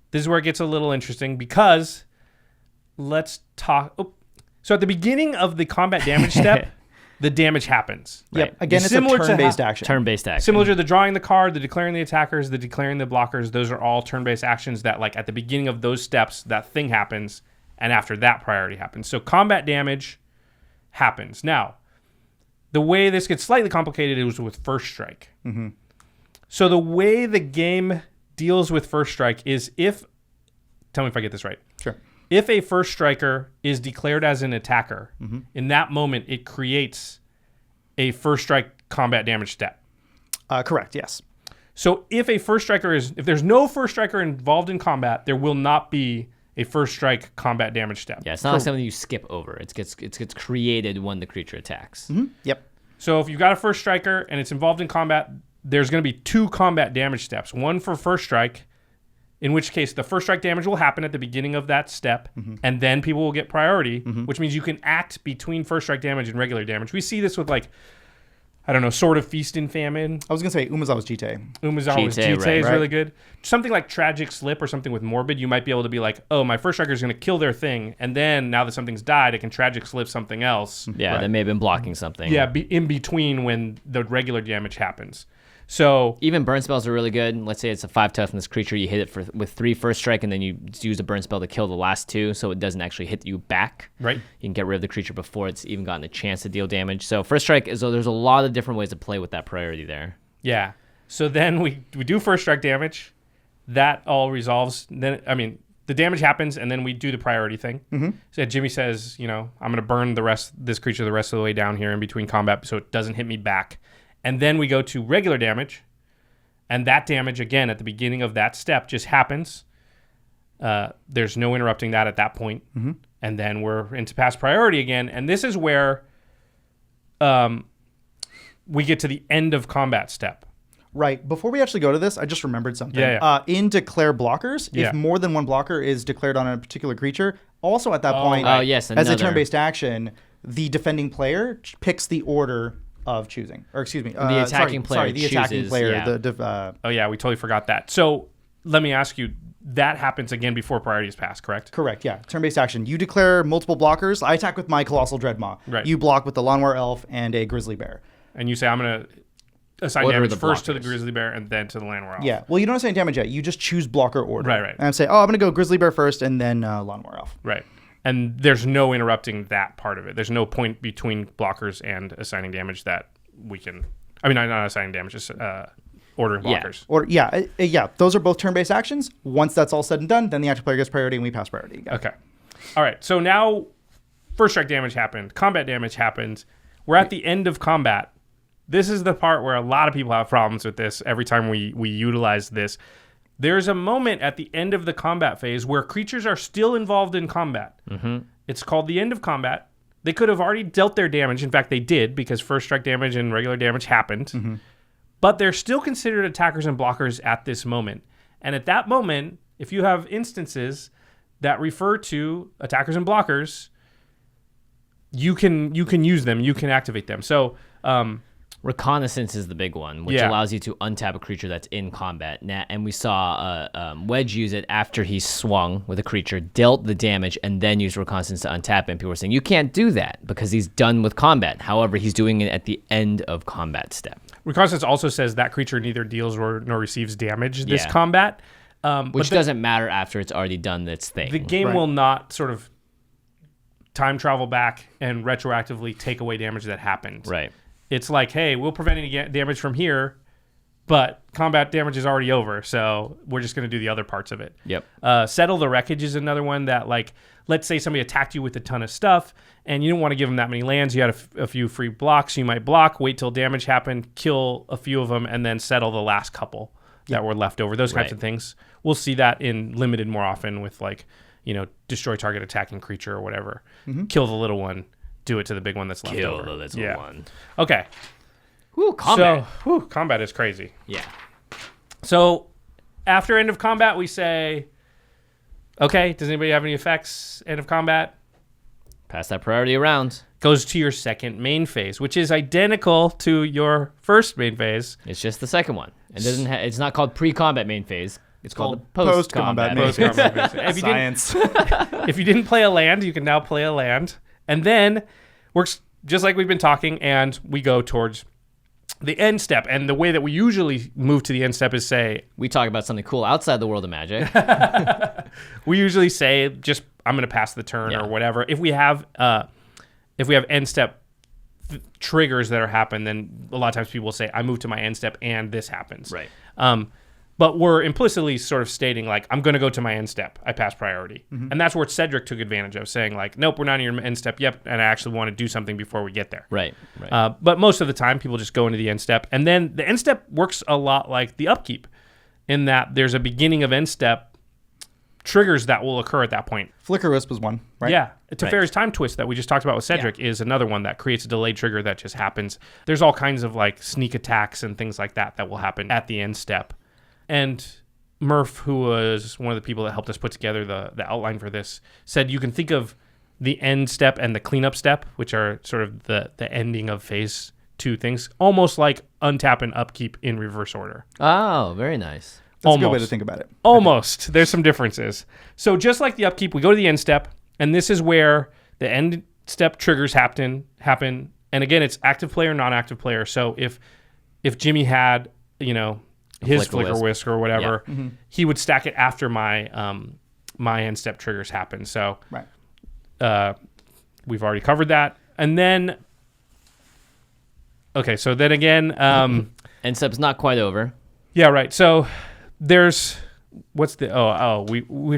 This is where it gets a little interesting because let's talk... Oh, so at the beginning of the combat damage step, the damage happens. Yep. Again, it's a Similar to turn-based action. Turn-based action. Similar to the drawing the card, the declaring the attackers, the declaring the blockers, those are all turn-based actions that, like, at the beginning of those steps, that thing happens, and after that, priority happens. So combat damage happens. Now, the way this gets slightly complicated is with first strike. Mm-hmm. So the way the game deals with first strike is tell me if I get this right. Sure. If a first striker is declared as an attacker, Mm-hmm. in that moment, it creates a first strike combat damage step. Correct, yes. So if there's no first striker involved in combat, there will not be a first strike combat damage step. Yeah, it's not like something you skip over. It gets created when the creature attacks. Mm-hmm. Yep. So if you've got a first striker and it's involved in combat, there's going to be 2 combat damage steps. One for first strike, in which case the first strike damage will happen at the beginning of that step, and then people will get priority, which means you can act between first strike damage and regular damage. We see this with, like, I don't know, Sword of Feast and Famine. I was going to say Umezawa's Jite. Umezawa's Jite, Jite right. is really good. Something like Tragic Slip or something with Morbid, you might be able to be like, oh, my first striker is going to kill their thing, and then now that something's died, I can Tragic Slip something else. Yeah, Right. they may have been blocking something. Yeah, in between when the regular damage happens. So Even burn spells are really good. Let's say it's a 5 toughness creature. You hit it with 3 first strike, and then you use a burn spell to kill the last 2, so it doesn't actually hit you back. Right. You can get rid of the creature before it's even gotten a chance to deal damage. So first strike there's a lot of different ways to play with that priority there. yeah. So then we do first strike damage. That all resolves. Then the damage happens, and then we do the priority thing. Mm-hmm. So Jimmy says, I'm going to burn this creature the rest of the way down here in between combat, so it doesn't hit me back. And then we go to regular damage, and that damage, again, at the beginning of that step just happens. There's no interrupting that at that point. Mm-hmm. And then we're into past priority again, and this is where we get to the end of combat step. Right. Before we actually go to this, I just remembered something. Yeah. In declare blockers, Yeah. if more than one blocker is declared on a particular creature, also at that point, Oh, yes, as a another. turn-based action, the defending player picks the order of choosing. Or excuse me. The attacking player the attacking chooses, player. yeah. Oh, yeah, we totally forgot that. So let me ask you, that happens again before priority is passed, correct? Correct, yeah. Turn-based action. You declare multiple blockers. I attack with my Colossal Dreadmaw. Right. You block with the Lawnmower Elf and a Grizzly Bear. And you say, I'm going to assign Order damage the first to the blockers. Grizzly Bear and then to the Landwehr Elf. Yeah. Well, you don't assign damage yet. You just choose blocker order. Right. And say, I'm going to go Grizzly Bear first and then Lawnmower Elf. Right. And there's no interrupting that part of it. There's no point between blockers and assigning damage that we can... not assigning damage, just ordering blockers. Or yeah. Those are both turn-based actions. Once that's all said and done, then the active player gets priority and we pass priority again. Okay. All right. So now first strike damage happened. Combat damage happened. We're at the end of combat. This is the part where a lot of people have problems with this every time we utilize this. There's a moment at the end of the combat phase where creatures are still involved in combat. Mm-hmm. It's called the end of combat. They could have already dealt their damage. In fact, they did, because first strike damage and regular damage happened. Mm-hmm. But they're still considered attackers and blockers at this moment. And at that moment, if you have instances that refer to attackers and blockers, you can use them. You can activate them. So Reconnaissance is the big one, which allows you to untap a creature that's in combat. And we saw Wedge use it after he swung with a creature, dealt the damage, and then used Reconnaissance to untap it. And people were saying, you can't do that because he's done with combat. However, he's doing it at the end of combat step. Reconnaissance also says that creature neither deals nor receives damage this Yeah. combat. Which doesn't matter after it's already done its thing. The game will not sort of time travel back and retroactively take away damage that happened. Right. It's like, hey, we'll prevent any damage from here, but combat damage is already over, so we're just going to do the other parts of it. Yep. Settle the Wreckage is another one that, like, let's say somebody attacked you with a ton of stuff, and you didn't want to give them that many lands. You had a few free blocks. You might block, wait till damage happened, kill a few of them, and then settle the last couple that were left over. Those kinds of things. We'll see that in Limited more often with, like, destroy target attacking creature or whatever. Mm-hmm. Kill the little one. Do it to the big one that's left over. Kill the little one. Okay. Whew, combat. So, combat is crazy. Yeah. So, after end of combat, we say, okay, does anybody have any effects? End of combat Pass that priority around. goes to your second main phase, which is identical to your first main phase. It's just the second one. It doesn't. It's not called pre-combat main phase. It's called the post-combat post-combat main main phase. phase. If you didn't play a land, you can now play a land. And then works just like we've been talking, and we go towards the end step. And the way that we usually move to the end step is say... We talk about something cool outside the world of Magic. We usually say, just, I'm going to pass the turn or whatever. If we have end step triggers that are happen, then a lot of times people will say, I move to my end step and this happens. Right. But we're implicitly sort of stating, like, I'm going to go to my end step. I pass priority. And that's where Cedric took advantage of, saying, like, nope, we're not in your end step yet, and I actually want to do something before we get there. Right. But most of the time, people just go into the end step. And then the end step works a lot like the upkeep, in that there's a beginning of end step triggers that will occur at that point. Flicker Wisp is one, right? Yeah. Teferi's Time Twist that we just talked about with Cedric is another one that creates a delayed trigger that just happens. There's all kinds of, like, sneak attacks and things like that will happen at the end step. And Murph, who was one of the people that helped us put together the outline for this, said you can think of the end step and the cleanup step, which are sort of the ending of phase 2 things, almost like untap and upkeep in reverse order. Oh, very nice. That's a good way to think about it. Almost. There's some differences. So just like the upkeep, we go to the end step, and this is where the end step triggers happen. And again, it's active player, non-active player. So if Jimmy had, his Flicker Whisk or whatever, he would stack it after my my end step triggers happen. So we've already covered that. And then, okay, so then again... end step's not quite over. Yeah, right. So there's... What's the... We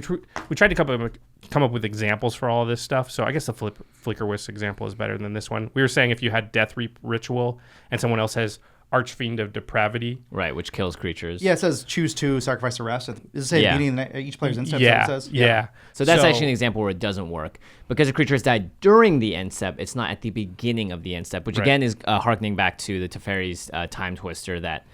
tried to come up with examples for all of this stuff. So I guess the Flicker Whisk example is better than this one. We were saying if you had Death Reap Ritual and someone else has Archfiend of Depravity. Right, which kills creatures. Yeah, it says choose to sacrifice the rest. Does it say beating each player's end step? Yeah, It says? yeah. So that's actually an example where it doesn't work. Because a creature has died during the end step, it's not at the beginning of the end step, which again is harkening back to the Teferi's Time Twister that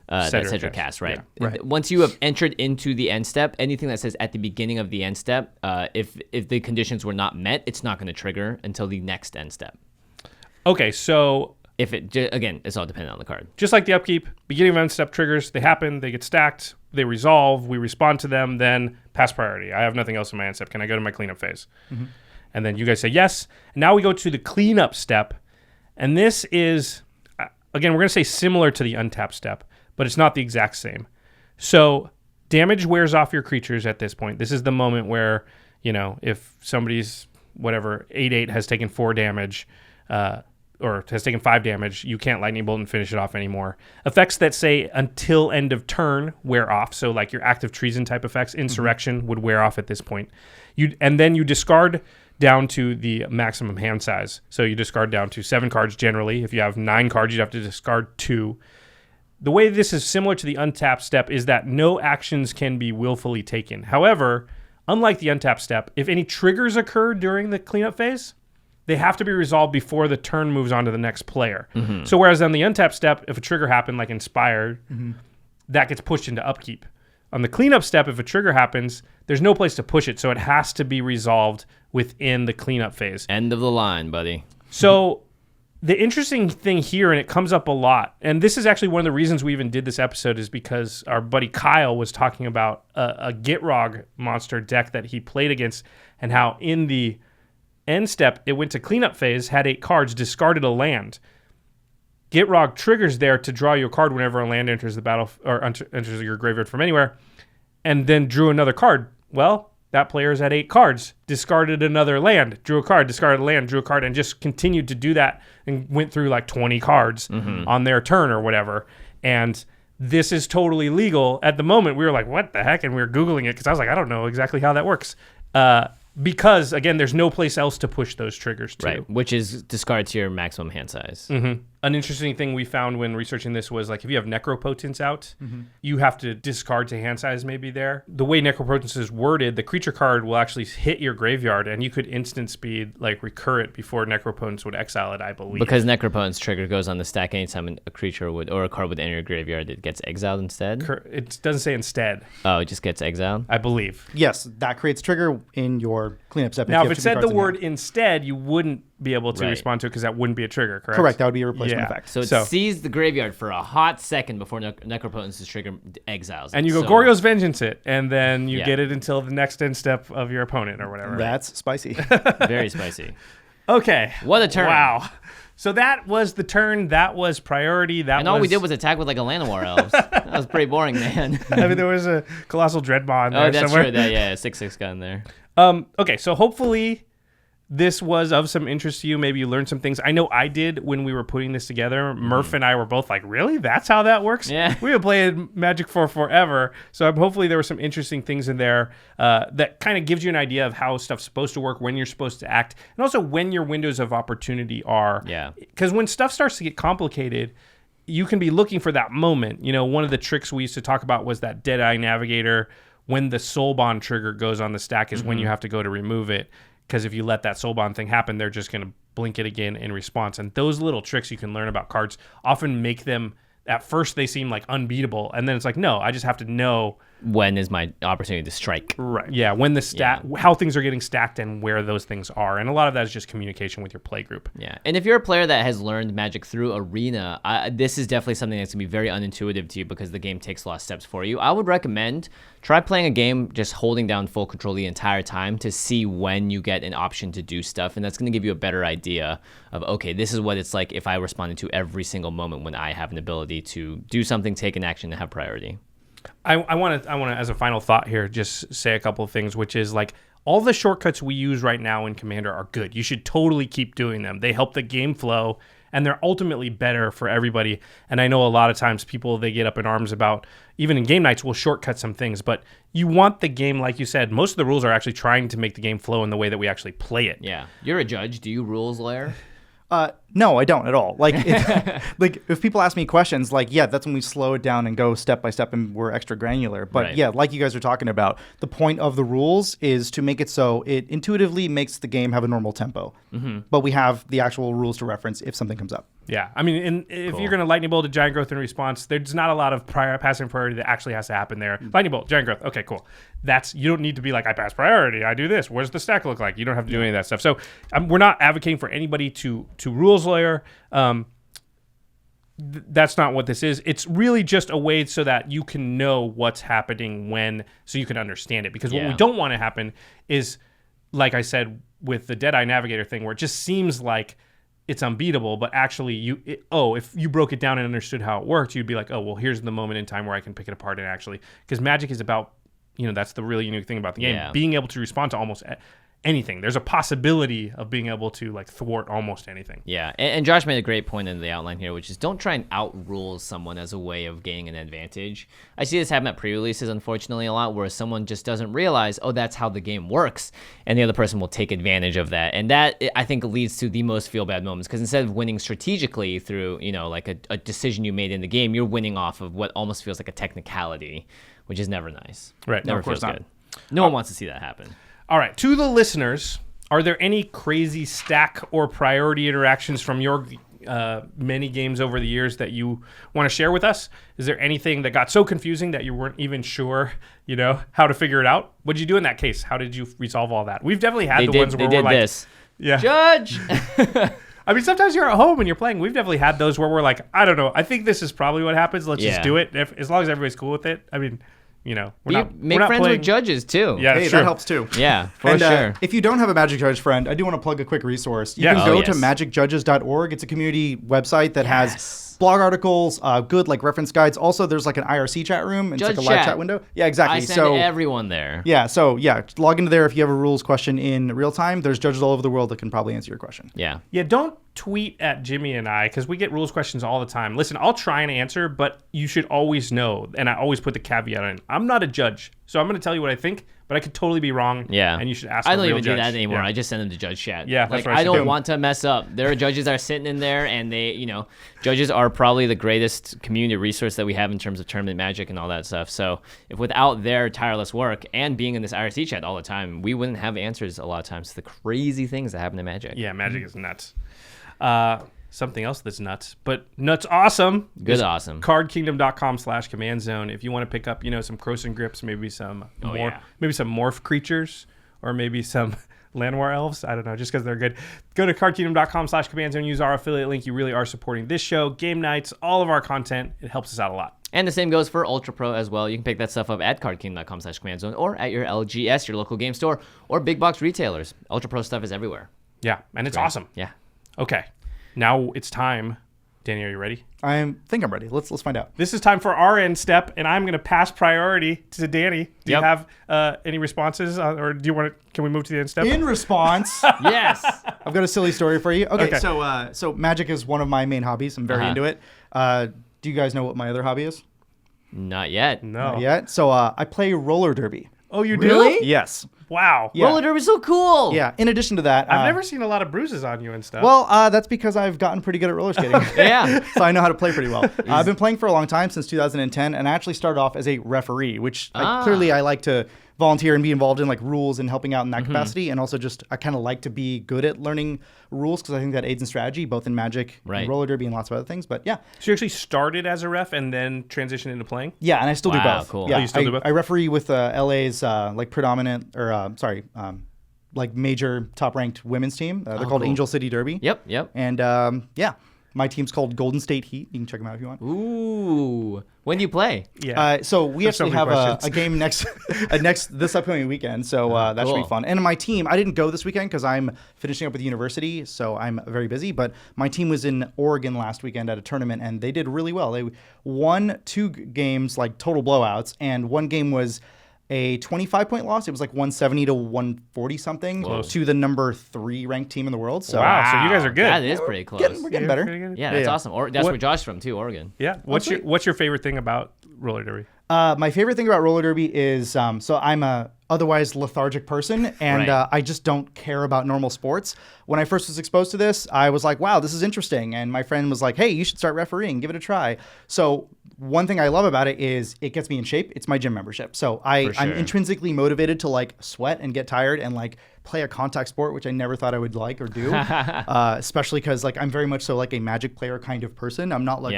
Cedric cast, right? Yeah. Right. Once you have entered into the end step, anything that says at the beginning of the end step, if the conditions were not met, it's not going to trigger until the next end step. Okay, so... Again, it's all dependent on the card. Just like the upkeep, beginning of end step triggers, they happen, they get stacked, they resolve, we respond to them, then pass priority. I have nothing else in my end step. Can I go to my cleanup phase? And then you guys say yes. And now we go to the cleanup step. And this is, again, we're going to say similar to the untap step, but it's not the exact same. So damage wears off your creatures at this point. This is the moment where, if somebody's, 8/8 has taken 4 damage, or has taken 5 damage, you can't Lightning Bolt and finish it off anymore. Effects that say until end of turn wear off. So like your active treason type effects, Insurrection would wear off at this point. And then you discard down to the maximum hand size. So you discard down to 7 cards generally. If you have 9 cards, you'd have to discard 2. The way this is similar to the untap step is that no actions can be willfully taken. However, unlike the untap step, if any triggers occur during the cleanup phase, they have to be resolved before the turn moves on to the next player. So whereas on the untap step, if a trigger happened, like Inspired, that gets pushed into upkeep. On the cleanup step, if a trigger happens, there's no place to push it, so it has to be resolved within the cleanup phase. End of the line, buddy. So the interesting thing here, and it comes up a lot, and this is actually one of the reasons we even did this episode, is because our buddy Kyle was talking about a Gitrog monster deck that he played against, and how in the end step, it went to cleanup phase, had 8 cards, discarded a land. Gitrog triggers there to draw you a card whenever a land enters the battle or enters your graveyard from anywhere, and then drew another card. Well, that player's had 8 cards, discarded another land, drew a card, discarded a land, drew a card, and just continued to do that and went through like 20 cards on their turn or whatever. And this is totally legal. At the moment, we were like, what the heck? And we were Googling it because I was like, I don't know exactly how that works. Because, again, there's no place else to push those triggers to. Right, which is discard to your maximum hand size. An interesting thing we found when researching this was, like, if you have Necropotence out, you have to discard to hand size maybe there. The way Necropotence is worded, the creature card will actually hit your graveyard, and you could instant speed, like, recur it before Necropotence would exile it, I believe. Because Necropotence trigger goes on the stack anytime a creature would, or a card would enter your graveyard, it gets exiled instead? It doesn't say instead. Oh, it just gets exiled? I believe. Yes, that creates trigger in your cleanup step. Now, if it said the word instead, you wouldn't be able to respond to it because that wouldn't be a trigger, correct? Correct, that would be a replacement effect. So it sees the graveyard for a hot second before Necropotence's trigger exiles. And you go Goryo's Vengeance it, and then you get it until the next end step of your opponent or whatever. That's spicy. Very spicy. Okay. What a turn. Wow. So that was the turn. That was priority. And all we did was attack with like a Llanowar elves. That was pretty boring, man. I mean, there was a Colossal Dreadmaw in there Oh, that's somewhere. true. Yeah, 6/6 got in there. Okay, so hopefully this was of some interest to you. Maybe you learned some things. I know I did when we were putting this together. Murph and I were both like, really? That's how that works? Yeah. We have played Magic for forever. So hopefully there were some interesting things in there that kind of gives you an idea of how stuff's supposed to work, when you're supposed to act, and also when your windows of opportunity are. Yeah. Because when stuff starts to get complicated, you can be looking for that moment. You know, one of the tricks we used to talk about was that Deadeye Navigator. When the Soul Bond trigger goes on the stack is when you have to go to remove it. Because if you let that Soul Bond thing happen, they're just going to blink it again in response. And those little tricks you can learn about cards often make them, at first they seem like unbeatable. And then it's like, no, I just have to know. When is my opportunity to strike? Right. Yeah. When the how things are getting stacked and where those things are. And a lot of that is just communication with your play group. Yeah. And if you're a player that has learned Magic through Arena, this is definitely something that's going to be very unintuitive to you because the game takes a lot of steps for you. I would recommend try playing a game just holding down full control the entire time to see when you get an option to do stuff. And that's going to give you a better idea of, okay, this is what it's like if I responded to every single moment when I have an ability to do something, take an action, and have priority. I want to, as a final thought here, just say a couple of things, which is like all the shortcuts we use right now in Commander are good. You should totally keep doing them. They help the game flow, and they're ultimately better for everybody. And I know a lot of times people, they get up in arms about, even in game nights, will shortcut some things, but you want the game, like you said, most of the rules are actually trying to make the game flow in the way that we actually play it. Yeah. You're a judge. Do you rules lawyer? No, I don't at all. Like, if people ask me questions, like, yeah, that's when we slow it down and go step by step and we're extra granular. But Right. yeah, like you guys are talking about, the point of the rules is to make it so it intuitively makes the game have a normal tempo. But we have the actual rules to reference if something comes up. Yeah, I mean, if you're going to lightning bolt a giant growth in response, there's not a lot of passive priority that actually has to happen there. Lightning bolt, giant growth, okay, cool. You don't need to be like, I pass priority, I do this. What does the stack look like? You don't have to do any of that stuff. So we're not advocating for anybody to rules lawyer. That's not what this is. It's really just a way so that you can know what's happening so you can understand it. Because what we don't want to happen is, like I said, with the Deadeye Navigator thing, where it just seems like it's unbeatable, but actually if you broke it down and understood how it worked, you'd be like, oh, well, here's the moment in time where I can pick it apart and actually, because Magic is about, that's the really unique thing about the game, being able to respond to almost anything. There's a possibility of being able to like thwart almost anything. Yeah, and Josh made a great point in the outline here, which is don't try and out-rule someone as a way of gaining an advantage. I see this happen at pre-releases, unfortunately, a lot, where someone just doesn't realize, oh, that's how the game works, and the other person will take advantage of that. And that, I think, leads to the most feel-bad moments, because instead of winning strategically through, like a decision you made in the game, you're winning off of what almost feels like a technicality, which is never nice. Right. Never No, of course feels not. good. No one wants to see that happen. All right, to the listeners, are there any crazy stack or priority interactions from your many games over the years that you want to share with us? Is there anything that got so confusing that you weren't even sure, how to figure it out? What did you do in that case? How did you resolve all that? We've definitely had ones where we're like, this. Yeah. Judge! I mean, sometimes you're at home and you're playing. We've definitely had those where we're like, I don't know. I think this is probably what happens. Let's just do it. As long as everybody's cool with it. I mean, we're not friends playing with judges too. Yeah, Hey, that's that true. helps too. Yeah, for And sure. if you don't have a Magic Judge friend, I do want to plug a quick resource. You Yes. can Oh, go to yes. magicjudges.org. It's a community website that Yes. has blog articles, good like reference guides. Also, there's like an IRC chat room. It's Judge like a live chat. chat window. Yeah, exactly. I send everyone there. Log into there if you have a rules question in real time. There's judges all over the world that can probably answer your question. Yeah. Yeah, don't tweet at Jimmy and I because we get rules questions all the time. Listen, I'll try and answer, but you should always know, and I always put the caveat in, I'm not a judge, so I'm going to tell you what I think, but I could totally be wrong. Yeah. And you should ask I a don't real even do judge. that anymore. Yeah. I just send them to Judge Chat. Yeah, that's like what I I should don't do. want to mess up. There are judges that are sitting in there, and they, judges are probably the greatest community resource that we have in terms of tournament magic and all that stuff. So if without their tireless work and being in this IRC chat all the time, we wouldn't have answers a lot of times to the crazy things that happen in Magic. Yeah, Magic is nuts. Something else that's nuts, but nuts awesome. Good is awesome. cardkingdom.com/commandzone. If you want to pick up, some Croson Grips, maybe some maybe some morph creatures, or maybe some Llanowar elves. I don't know, just because they're good. Go to cardkingdom.com/commandzone. Use our affiliate link. You really are supporting this show, game nights, all of our content. It helps us out a lot. And the same goes for Ultra.PRO as well. You can pick that stuff up at cardkingdom.com/commandzone or at your LGS, your local game store, or big box retailers. Ultra.PRO stuff is everywhere. Yeah, and it's awesome. Yeah. Okay, now it's time. Danny, are you ready? I think I'm ready. Let's find out. This is time for our end step, and I'm going to pass priority to Danny. Do you have any responses, or do you want to? Can we move to the end step? In response, Yes. I've got a silly story for you. Okay, Okay. so Magic is one of my main hobbies. I'm very into it. Do you guys know what my other hobby is? Not yet. No. Not yet. So I play roller derby. Oh, you Really? do? Yes. Wow. Yeah. Roller derby's so cool. Yeah. In addition to that, I've never seen a lot of bruises on you and stuff. Well, that's because I've gotten pretty good at roller skating. Yeah. So I know how to play pretty well. I've been playing for a long time, since 2010, and I actually started off as a referee, which clearly I like to volunteer and be involved in like rules and helping out in that capacity, and also just I kind of like to be good at learning rules because I think that aids in strategy, both in Magic, and roller derby, and lots of other things. But yeah. So you actually started as a ref and then transitioned into playing? Yeah, and I still do Wow, both. cool. Yeah, Oh, you still do both? I referee with LA's like predominant, or like major top-ranked women's team. They're called cool. Angel City Derby. Yep. And yeah, my team's called Golden State Heat. You can check them out if you want. Ooh. When do you play? Yeah. So we There's so actually many have questions. a game this upcoming weekend. So that should be cool. fun. And my team, I didn't go this weekend because I'm finishing up with university, so I'm very busy. But my team was in Oregon last weekend at a tournament, and they did really well. They won 2 games, like total blowouts, and one game was a 25-point loss. It was like 170 to 140 something to the number 3 ranked team in the world. So Wow. So you guys are good. That is pretty close. we're getting better. Pretty good. Yeah, that's Yeah. awesome. Or that's What- where Josh's from too, Oregon. Yeah. What's your favorite thing about roller derby? My favorite thing about roller derby is so I'm a otherwise lethargic person, and Right. I just don't care about normal sports. When I first was exposed to this, I was like, wow, this is interesting. And my friend was like, hey, you should start refereeing, give it a try. So one thing I love about it is it gets me in shape. It's my gym membership. So I'm sure. intrinsically motivated to like sweat and get tired and like play a contact sport, which I never thought I would like or do. Especially because like I'm very much so like a Magic player kind of person. I'm not like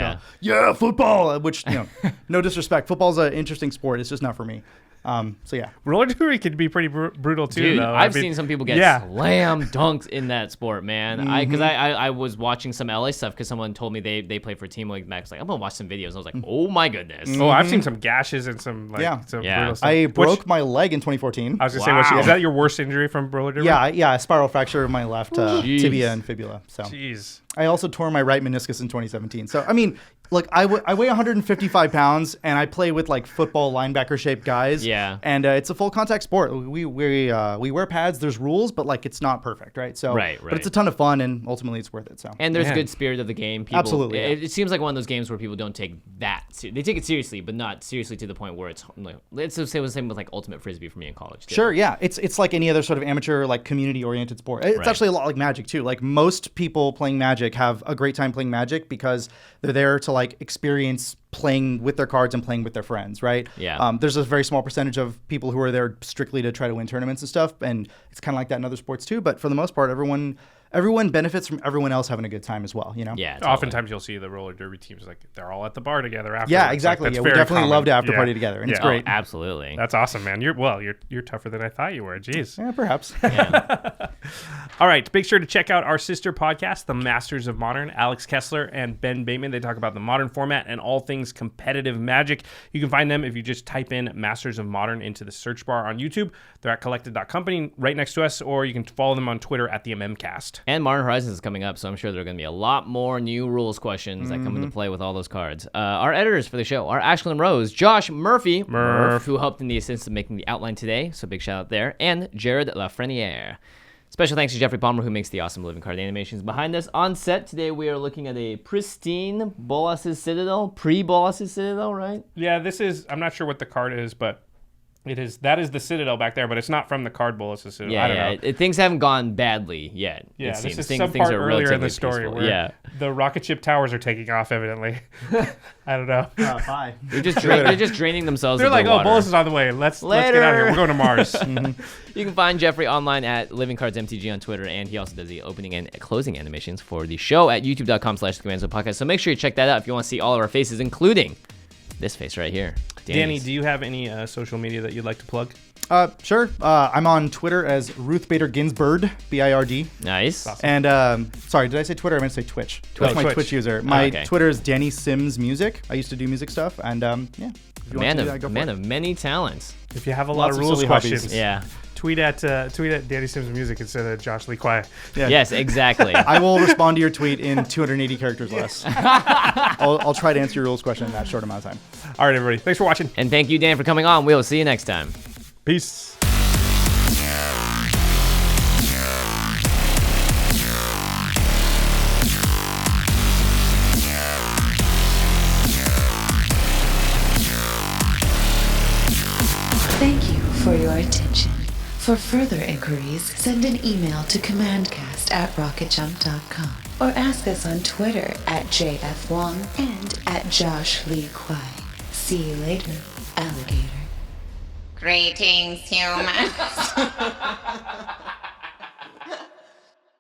football, which, you know, no disrespect. Football's an interesting sport. It's just not for me. So yeah. Roller derby can be pretty brutal too, Dude, though. I've seen some people get slam dunked in that sport, man. I was watching some LA stuff because someone told me they play for Team League Max. Like, I'm gonna watch some videos. I was like, oh my goodness. Oh, I've seen some gashes and some some brutal stuff. I broke my leg in 2014. I was gonna say, is that your worst injury from roller derby? Yeah, a spiral fracture of my left tibia and fibula. So Jeez. I also tore my right meniscus in 2017. So I mean, look, I weigh 155 pounds, and I play with like football linebacker shaped guys. Yeah. And it's a full contact sport. We wear pads. There's rules, but like it's not perfect, right? So Right. But it's a ton of fun, and ultimately it's worth it. So And there's Man. good spirit of the game. People, Absolutely, yeah. It seems like one of those games where people don't take that. They take it seriously, but not seriously to the point where it's like. It's the same with like Ultimate Frisbee for me in college. Too. Sure, yeah. It's like any other sort of amateur, like community-oriented sport. It's Right. actually a lot like Magic, too. Like, most people playing Magic have a great time playing Magic because they're there to, like, experience playing with their cards and playing with their friends, right? Yeah. There's a very small percentage of people who are there strictly to try to win tournaments and stuff, and it's kind of like that in other sports, too. But for the most part, everyone benefits from everyone else having a good time as well, you know? Yeah. Totally. Oftentimes you'll see the roller derby teams like they're all at the bar together after. Yeah, exactly. Like, Yeah, that's we very definitely common. love to after Yeah. party together, and it's Yeah. great. Absolutely. That's awesome, man. You're tougher than I thought you were. Jeez. Yeah, perhaps. All right, make sure to check out our sister podcast, The Masters of Modern. Alex Kessler and Ben Bateman, they talk about the modern format and all things competitive Magic. You can find them if you just type in Masters of Modern into the search bar on YouTube. They're at collected.company right next to us, or you can follow them on Twitter at the MMcast. And Modern Horizons is coming up, so I'm sure there are going to be a lot more new rules questions that come into play with all those cards. Our editors for the show are Ashlyn Rose, Josh Murphy, who helped in the assistance of making the outline today, so big shout out there, and Jared Lafreniere. Special thanks to Geoffrey Palmer, who makes the awesome living card animations behind us. On set today, we are looking at a pristine Bolas's Citadel, pre-Bolas's Citadel, right? Yeah, this is, I'm not sure what the card is, but that is the Citadel back there, but it's not from the card Bolas' Citadel. I don't know. Things haven't gone badly yet. Yeah, it this seems. is Things some part are earlier in the relatively story peaceful. where the rocket ship towers are taking off, evidently. I don't know. Bye. They're just draining themselves. They're of like, their oh, water. Bolas is on the way. Let's get out of here. We're going to Mars. You can find Geoffrey online at Living Cards MTG on Twitter, and he also does the opening and closing animations for the show at youtube.com/thecommandzonepodcast. So make sure you check that out if you want to see all of our faces, including this face right here. Danny, Danny's. do you have any social media that you'd like to plug? Sure. I'm on Twitter as Ruth Bader Ginsburg, B-I-R-D. Nice. And sorry, did I say Twitter? I meant to say Twitch. That's my Twitch. Twitch user. My okay. Twitter is Danny Sims Music. I used to do music stuff, and yeah. If you want to do that, go for Man it. of many talents. If you have a lot Lots of of rules silly questions, hobbies. Yeah. tweet at Danny Sims Music instead of Josh Lee Kwai. Yeah. Yes, exactly. I will respond to your tweet in 280 characters less. I'll try to answer your rules question in that short amount of time. All right, everybody. Thanks for watching. And thank you, Dan, for coming on. We'll see you next time. Peace. Thank you for your attention. For further inquiries, send an email to commandcast@rocketjump.com or ask us on Twitter @JFWong and @JoshLeeQuai. See you later, alligator. Greetings, humans.